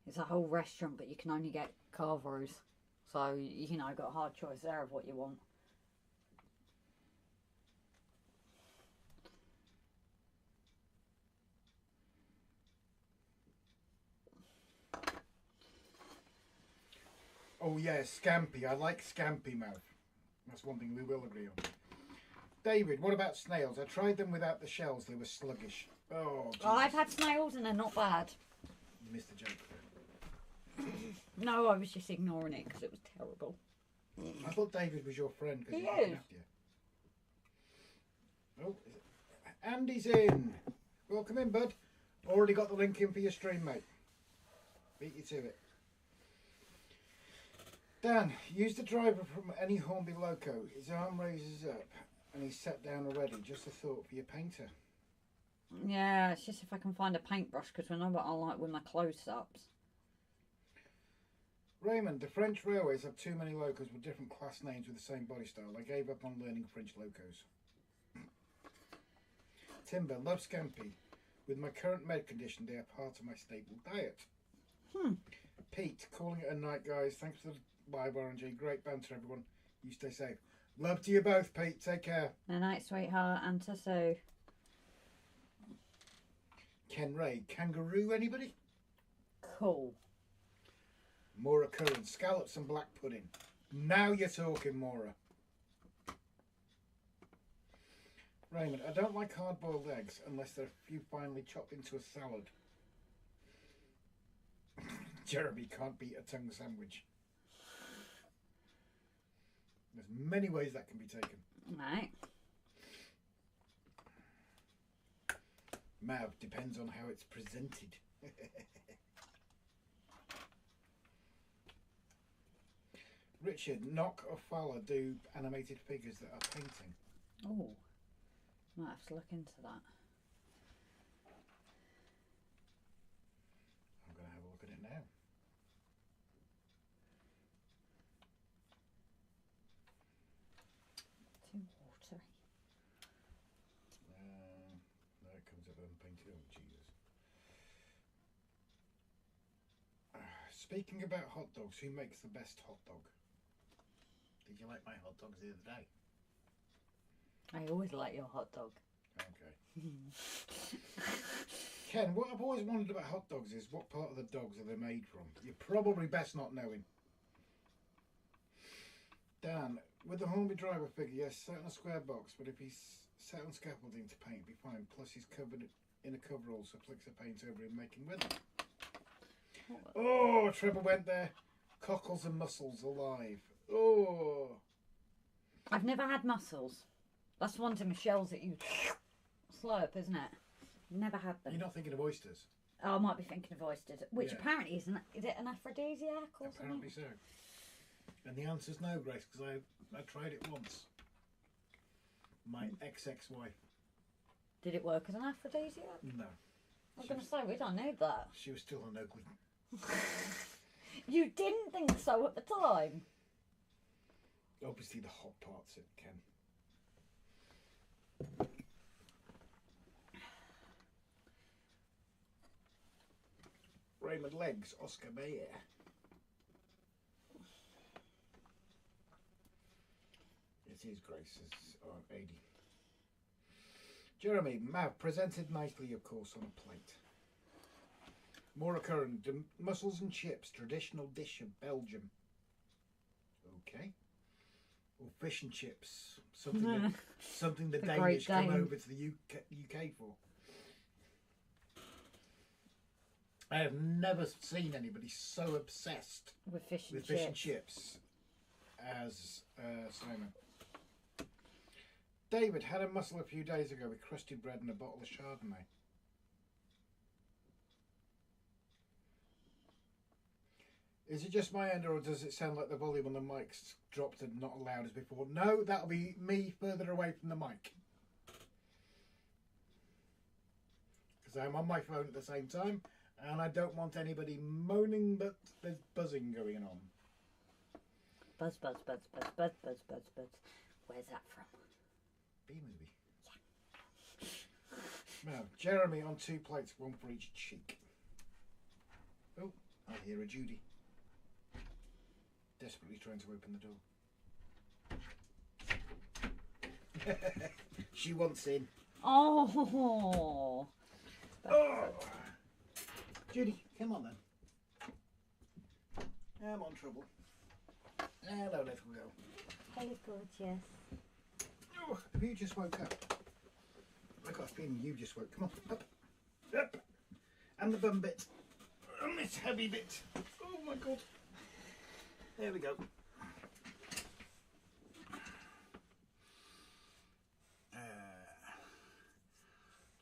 it's a whole restaurant, but you can only get carveros. So, you know, got a hard choice there of what you want. Oh yeah, scampi. I like scampi, Mav. That's one thing we will agree on. David, what about snails? I tried them without the shells. They were sluggish. Oh, Jesus. I've had snails and they're not bad. You missed the joke. No, I was just ignoring it because it was terrible. I thought David was your friend. He he's is. looking after you. Oh, Andy's in. Welcome in, bud. Already got the link in for your stream, mate. Beat you to it. Dan, use the driver from any Hornby Loco. His arm raises up and he's sat down already. Just a thought for your painter. Yeah, it's just if I can find a paintbrush, because I know what I like with my close-ups. Raymond, the French railways have too many locos with different class names with the same body style. I gave up on learning French locos. Timber, love scampi. With my current med condition, they are part of my staple diet. Pete, calling it a night, guys. Thanks for the live RNG. Great banter, everyone. You stay safe. Love to you both, Pete. Take care. Good night, sweetheart, and to Sue. Ken Ray, kangaroo, anybody? Cool. Maura Curran, scallops and black pudding. Now you're talking, Maura. Raymond, I don't like hard-boiled eggs unless they're a few finely chopped into a salad. Jeremy can't beat a tongue sandwich. There's many ways that can be taken. Right. Mav, depends on how it's presented. Richard, Knock or Fowler do animated figures that are painting. Oh, might have to look into that. I'm going to have a look at it now. Too watery. There it comes up unpainted. Oh, Jesus. Speaking about hot dogs, who makes the best hot dog? Did you like my hot dogs the other day? I always like your hot dog. Okay. Ken, what I've always wondered about hot dogs is what part of the dogs are they made from? You're probably best not knowing. Dan, with the Hornby driver figure, yes, set in a square box, but if he's set on scaffolding to paint, it'd be fine. Plus he's covered in a coverall, so flicks the paint over him, making weather. Oh, Trevor went there. Cockles and mussels alive. Oh. I've never had mussels. That's one to Michelle's that you slurp, isn't it? Never had them. You're not thinking of oysters? Oh, I might be thinking of oysters, which Yeah. apparently isn't. Is it an aphrodisiac or Apparently something? so. And the answer's no, Grace, because I tried it once. My ex-wife. Did it work as an aphrodisiac? No. I was going to say, we don't need that. She was still an ugly. You didn't think so at the time? Obviously the hot parts it can. Raymond Legs, Oscar Mayer. It is Grace's Aunt Adi. Jeremy, Mav, presented nicely, of course, on a plate. More current. Mussels and chips, traditional dish of Belgium. Okay. Or fish and chips, something the Danish come over to the UK for. I have never seen anybody so obsessed with fish and chips as Simon. David had a mussel a few days ago with crusty bread and a bottle of Chardonnay. Is it just my end, or does it sound like the volume on the mic's dropped and not loud as before? No, that'll be me further away from the mic. Because I'm on my phone at the same time, and I don't want anybody moaning, but there's buzzing going on. Buzz, buzz, buzz, buzz, buzz, buzz, buzz, buzz. Where's that from? Beamersby. Yeah. Now, Jeremy on 2 plates, 1 for each cheek. Oh, I hear a Judy. Desperately trying to open the door. She wants in. Oh. Oh. Judy, come on then. I'm on trouble. Hello, little girl. Hello, gorgeous. Oh, have you just woke up? I got a feeling you just woke. Come on, up, up. And the bum bit. And this heavy bit. Oh my God. There we go.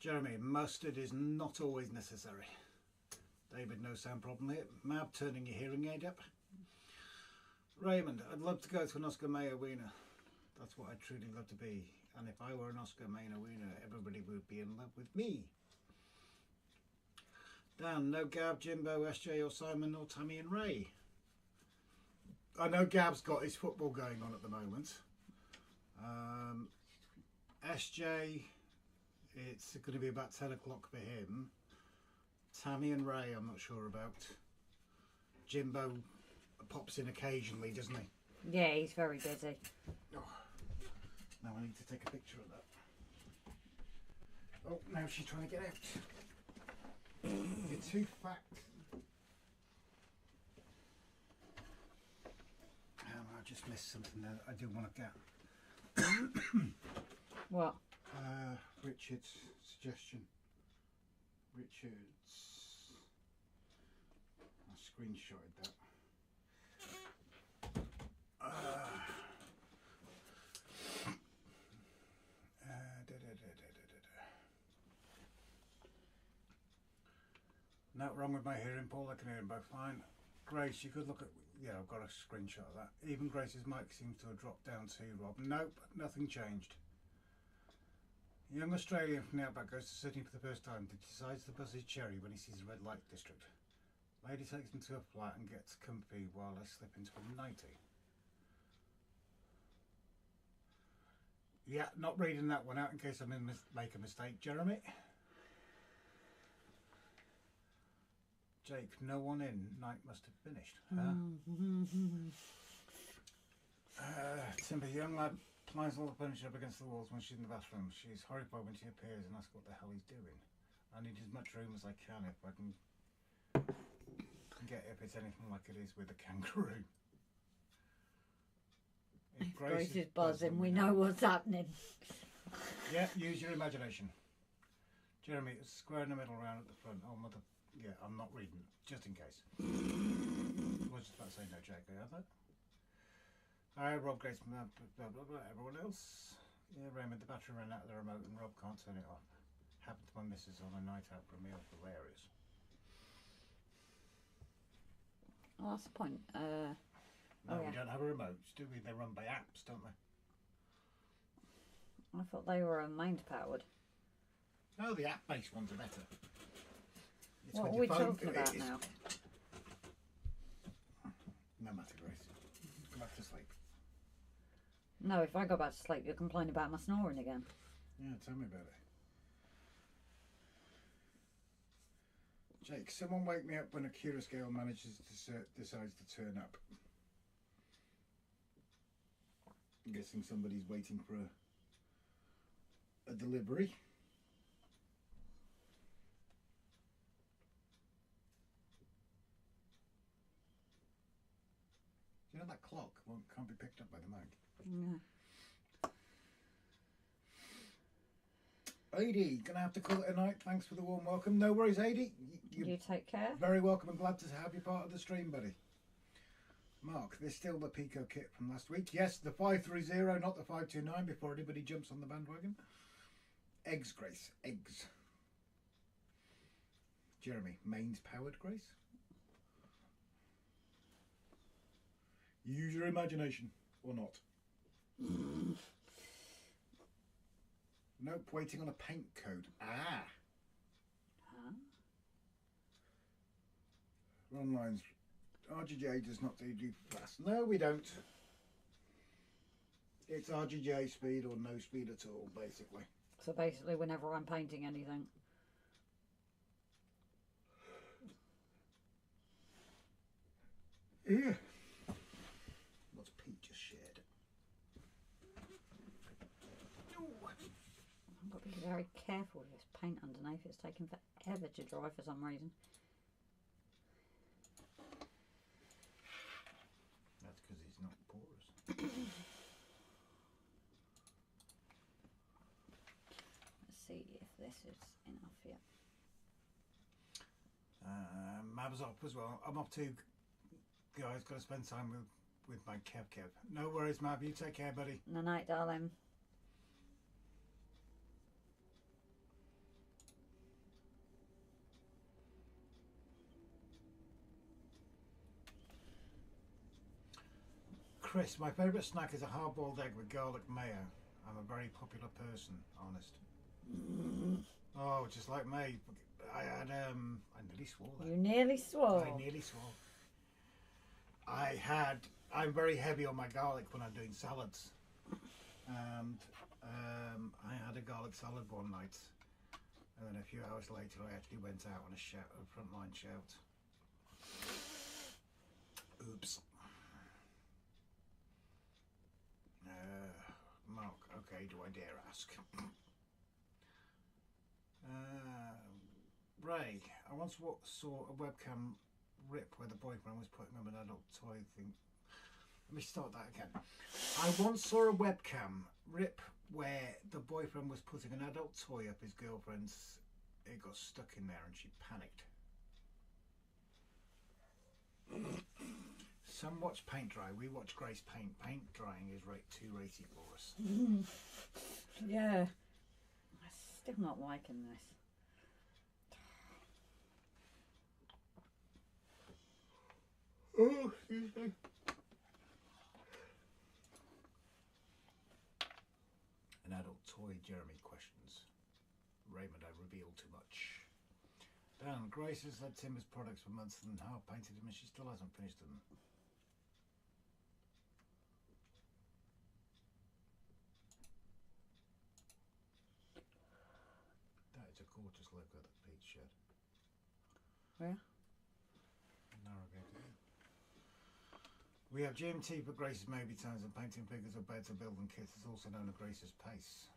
Jeremy, mustard is not always necessary. David, no sound problem here. Mab, turning your hearing aid up. Raymond, I'd love to go to an Oscar Mayer wiener. That's what I'd truly love to be. And if I were an Oscar Mayer wiener, everybody would be in love with me. Dan, no Gab, Jimbo, SJ or Simon or Tammy and Ray. I know Gab's got his football going on at the moment. SJ, it's going to be about 10 o'clock for him. Tammy and Ray, I'm not sure about. Jimbo pops in occasionally, doesn't he? Yeah, he's very busy. Oh, now I need to take a picture of that. Oh, now she's trying to get out. You're too fat. I just missed something there that I do want to get. What? Richard's suggestion. Richard's. I screenshotted that. Not wrong with my hearing, Paul. I can hear him both fine. Grace, you could look at. Yeah, I've got a screenshot of that. Even Grace's mic seems to have dropped down too, Rob. Nope, nothing changed. A young Australian from the outback goes to Sydney for the first time. Decides to buzz his cherry when he sees a red light district. Lady takes him to a flat and gets comfy while I slip into a nightie. Yeah, not reading that one out in case I make a mistake, Jeremy. Jake, no one in. Night must have finished. Timber, young lad plies all the furniture up against the walls when she's in the bathroom. She's horrified when she appears and asks what the hell he's doing. I need as much room as I can if I can get if it's anything like it is with a kangaroo. If Grace is buzzing, we know what's happening. Yeah, use your imagination. Jeremy, it's square in the middle round at the front. Oh, mother. Yeah, I'm not reading, just in case. I was just about to say no, Jake. Have that? Hi, Rob, Grace, blah, blah, blah, blah, everyone else. Yeah, Raymond, the battery ran out of the remote and Rob can't turn it off. Happened to my missus on a night out for a meal. Hilarious. Oh, that's the point. No, we don't have a remote, do we? They run by apps, don't they? I thought they were mind powered. No, the app-based ones are better. It's what are we talking about now? No matter, Grace. Go back to sleep. No, if I go back to sleep, you'll complain about my snoring again. Yeah, tell me about it. Jake, someone wake me up when a Curious Girl decides to turn up. I'm guessing somebody's waiting for a delivery. know that clock can't be picked up by the mic. Yeah. Adi, gonna have to call it a night. Thanks for the warm welcome. No worries, Adi. You take care. Very welcome and glad to have you part of the stream, buddy. Mark, there's still the Pico kit from last week. Yes, the 530, not the 529, before anybody jumps on the bandwagon. Eggs, Grace. Eggs. Jeremy, mains powered, Grace. Use your imagination, or not. Nope, waiting on a paint code. Ah. Huh? Run lines. RGJ does not do fast. No, we don't. It's RGJ speed or no speed at all, basically. So basically, whenever I'm painting anything. Yeah. What's Pete just shared? I've got to be very careful with this paint underneath. It's taking forever to dry for some reason. That's because he's not porous. Let's see if this is enough here. Mab's up as well. I'm up too, guys. Got to spend time with my Kev. No worries, Mab. You take care, buddy. Good night, darling. Chris, my favourite snack is a hard-boiled egg with garlic mayo. I'm a very popular person, honest. Oh, just like me. I had I nearly swore that. You nearly swore. I nearly swore. I'm very heavy on my garlic when I'm doing salads. And I had a garlic salad one night. And then a few hours later I actually went out on a frontline shout. Oops. Mark, okay, do I dare ask? Ray, I once saw a webcam rip where the boyfriend was putting up an adult toy thing. Let me start that again. I once saw a webcam rip where the boyfriend was putting an adult toy up his girlfriend's. It got stuck in there and she panicked. Some watch paint dry. We watch Grace paint. Paint drying is too racy for us. Yeah. I'm still not liking this. Oh, excuse me. An adult toy, Jeremy questions. Raymond, I revealed too much. Dan, Grace has had Timber's products for months and half painted them and she still hasn't finished them. That is a gorgeous logo that Pete shared. Where? We have GMT for Grace's Maybe Times and painting figures of beds or building kits is also known as Grace's Pace.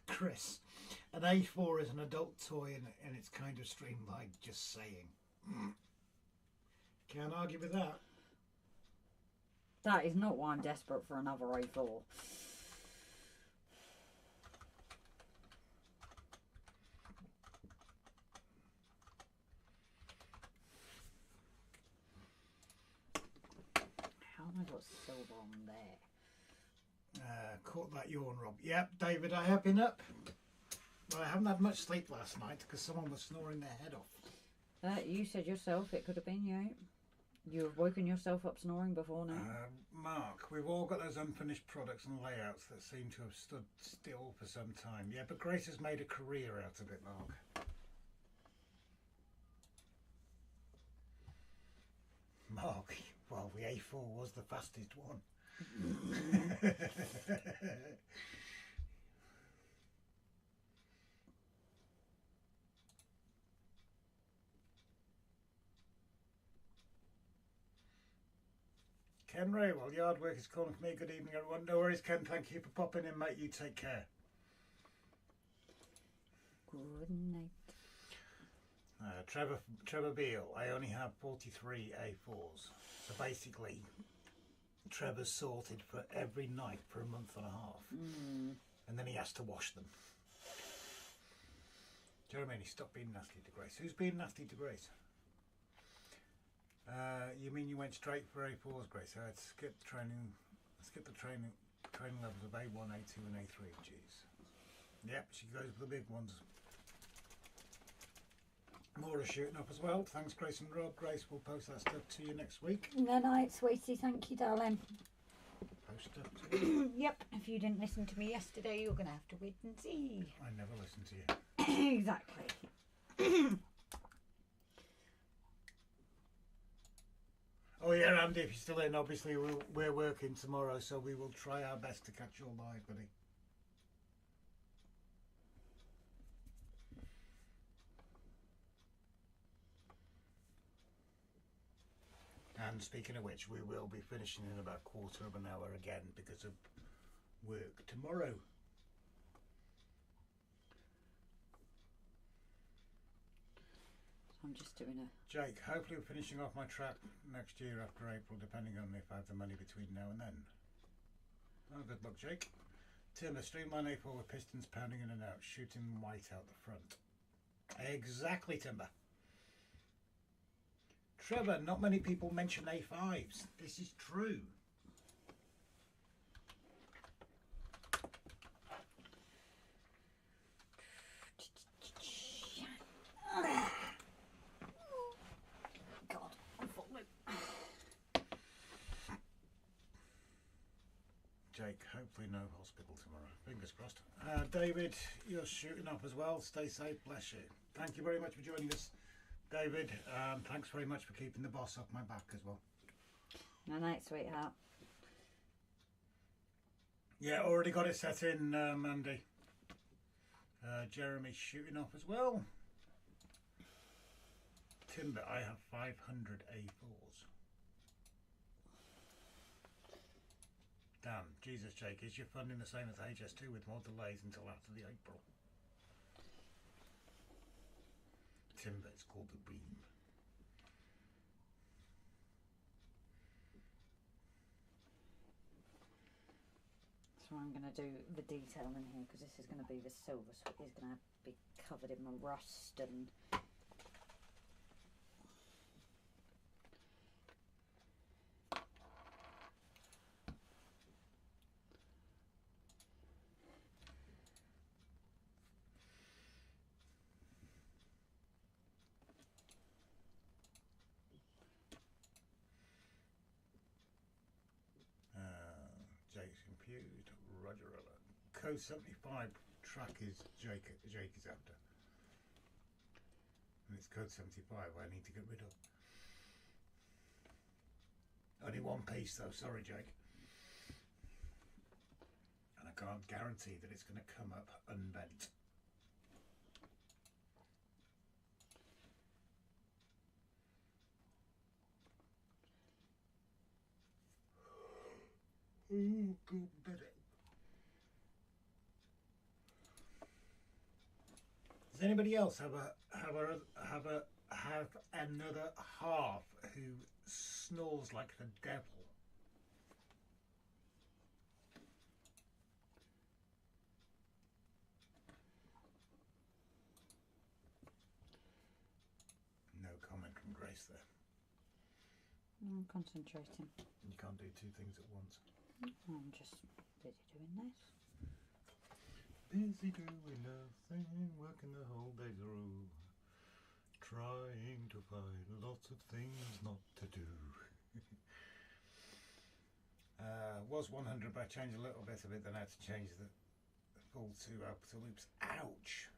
Chris, an A4 is an adult toy and it's kind of streamlined, just saying. Can't argue with that. That is not why I'm desperate for another A4. How have I got silver on there? Caught that yawn, Rob. Yep, David, I have been up. Well, I haven't had much sleep last night because someone was snoring their head off. You said yourself it could have been you. You've woken yourself up snoring before now. Mark, we've all got those unfinished products and layouts that seem to have stood still for some time. Yeah, but Grace has made a career out of it, Mark. Mark, well, the A4 was the fastest one. Ken Ray, well, yard work is calling for me. Good evening, everyone. No worries, Ken. Thank you for popping in, mate. You take care. Good night. Trevor Beale, I only have 43 A4s. So basically, Trevor's sorted for every night for a month and a half. And then he has to wash them. Do you know what I mean? He stopped being nasty to Grace. Who's being nasty to Grace? You mean you went straight for A4s, Grace? Let's skip the training. Let's skip the training levels of A1, A2 and A3. Jeez. Yep, she goes for the big ones. Maura shooting up as well. Thanks, Grace and Rob. Grace will post that stuff to you next week. No night, sweetie. Thank you, darling. Post stuff to you. Yep. If you didn't listen to me yesterday, you're going to have to wait and see. I never listen to you. Exactly. Oh yeah, Andy, if you're still in, obviously we're working tomorrow, so we will try our best to catch you all live, buddy. And speaking of which, we will be finishing in about a quarter of an hour again because of work tomorrow. I'm just doing a... Jake, hopefully we're finishing off my trap next year after April, depending on if I have the money between now and then. Oh, good luck, Jake. Timber, streamline A4 with pistons pounding in and out, shooting white out the front. Exactly, Timber. Trevor, not many people mention A5s. This is true. God, I'm falling. Jake, hopefully no hospital tomorrow. Fingers crossed. David, you're shooting up as well. Stay safe, bless you. Thank you very much for joining us, David. Thanks very much for keeping the boss off my back as well. No night, sweetheart. Yeah, already got it set in, Mandy. Jeremy's shooting off as well. Timber, I have 500 A4s. Damn, Jesus, Jake, is your funding the same as HS2 with more delays until after the April? Timber, it's called the beam. So I'm going to do the detail in here because this is going to be the silver, so it is going to be covered in my rust and... Jake's confused. Roger. Code 75 track is Jake is after. And it's code 75 I need to get rid of. Only one piece though, sorry Jake. And I can't guarantee that it's going to come up unbent. Oh, good better. Does anybody else have another half who snores like the devil? No comment from Grace there. I'm concentrating. You can't do two things at once. I'm just busy doing this. Busy doing nothing, working the whole day through, trying to find lots of things not to do. Was 100, but I changed a little bit of it, then I had to change the full 2 up to loops. Ouch!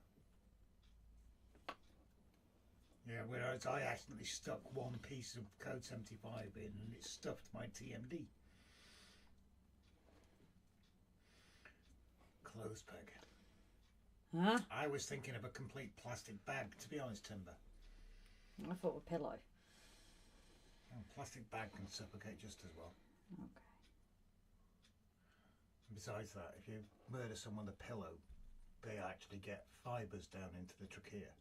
Yeah, whereas I accidentally stuck one piece of code 75 in and it stuffed my TMD. Clothes peg. Huh? I was thinking of a complete plastic bag, to be honest, Timber. I thought a pillow. Oh, plastic bag can suffocate just as well. Okay. Besides that, if you murder someone with a pillow, they actually get fibres down into the trachea.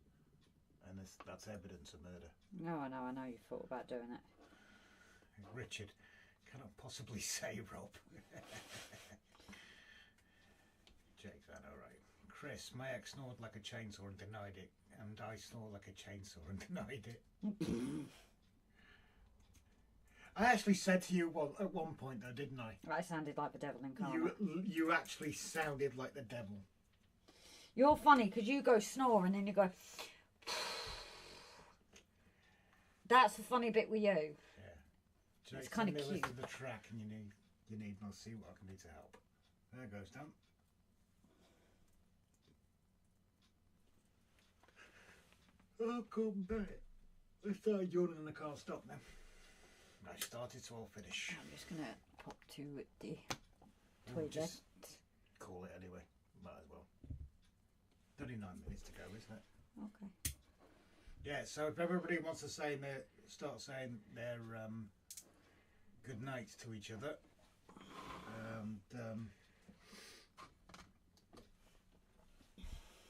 and that's evidence of murder. No, I know you thought about doing it. Richard cannot possibly say Rob. Jake's all right. Chris, my ex snored like a chainsaw and denied it, and I snore like a chainsaw and denied it. I actually said to you at one point though, didn't I? I sounded like the devil incarnate. You actually sounded like the devil. You're funny because you go snore and then you go. That's the funny bit with you. Yeah. Jake, it's kind of cute. cute. To the track, and you need, and I'll see what I can do to help. There goes Dan. Oh, come back. I started yawning and the car stopped now. I started, so I'll finish. I'm just gonna pop to the We'll toilet. just call it anyway. Might as well. 39 minutes to go, isn't it? Okay. Yeah. So if everybody wants to start saying their good nights to each other, and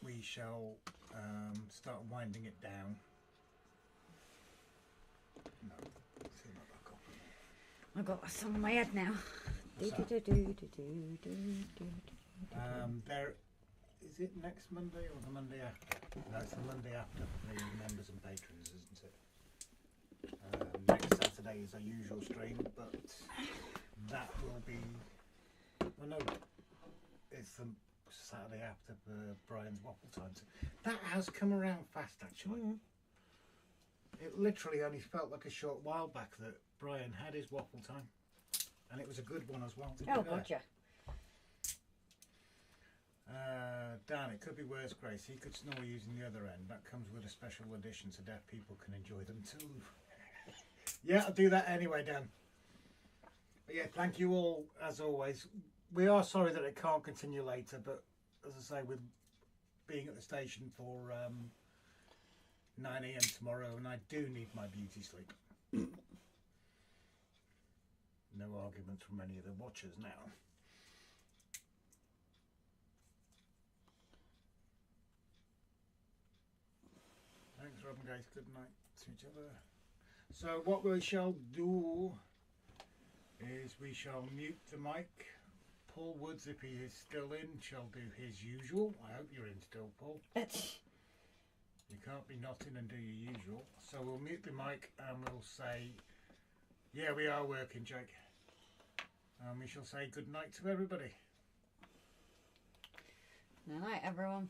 we shall start winding it down. No, turn that back on. I've got a song in my head now. What's that? There is it next Monday or the Monday after? No, it's the Monday after for the members and patrons, isn't it? Next Saturday is our usual stream, but that will be. Oh no, it's the Saturday after Brian's waffle time. So that has come around fast, actually. It literally only felt like a short while back that Brian had his waffle time, and it was a good one as well. Oh, gotcha. Dan, it could be worse, Grace. He could snore using the other end. That comes with a special edition so deaf people can enjoy them too. Yeah, I'll do that anyway, Dan. But yeah, thank you all, as always. We are sorry that it can't continue later, but as I say, with being at the station for 9 AM tomorrow, and I do need my beauty sleep. No arguments from any of the watchers now. Thanks, Rob and guys. Good night to each other. So what we shall do is we shall mute the mic. Paul Woods, if he is still in, shall do his usual. I hope you're in still, Paul. You can't be not in and do your usual. So we'll mute the mic and we'll say, yeah, we are working, Jake. And we shall say good night to everybody. Good night, everyone.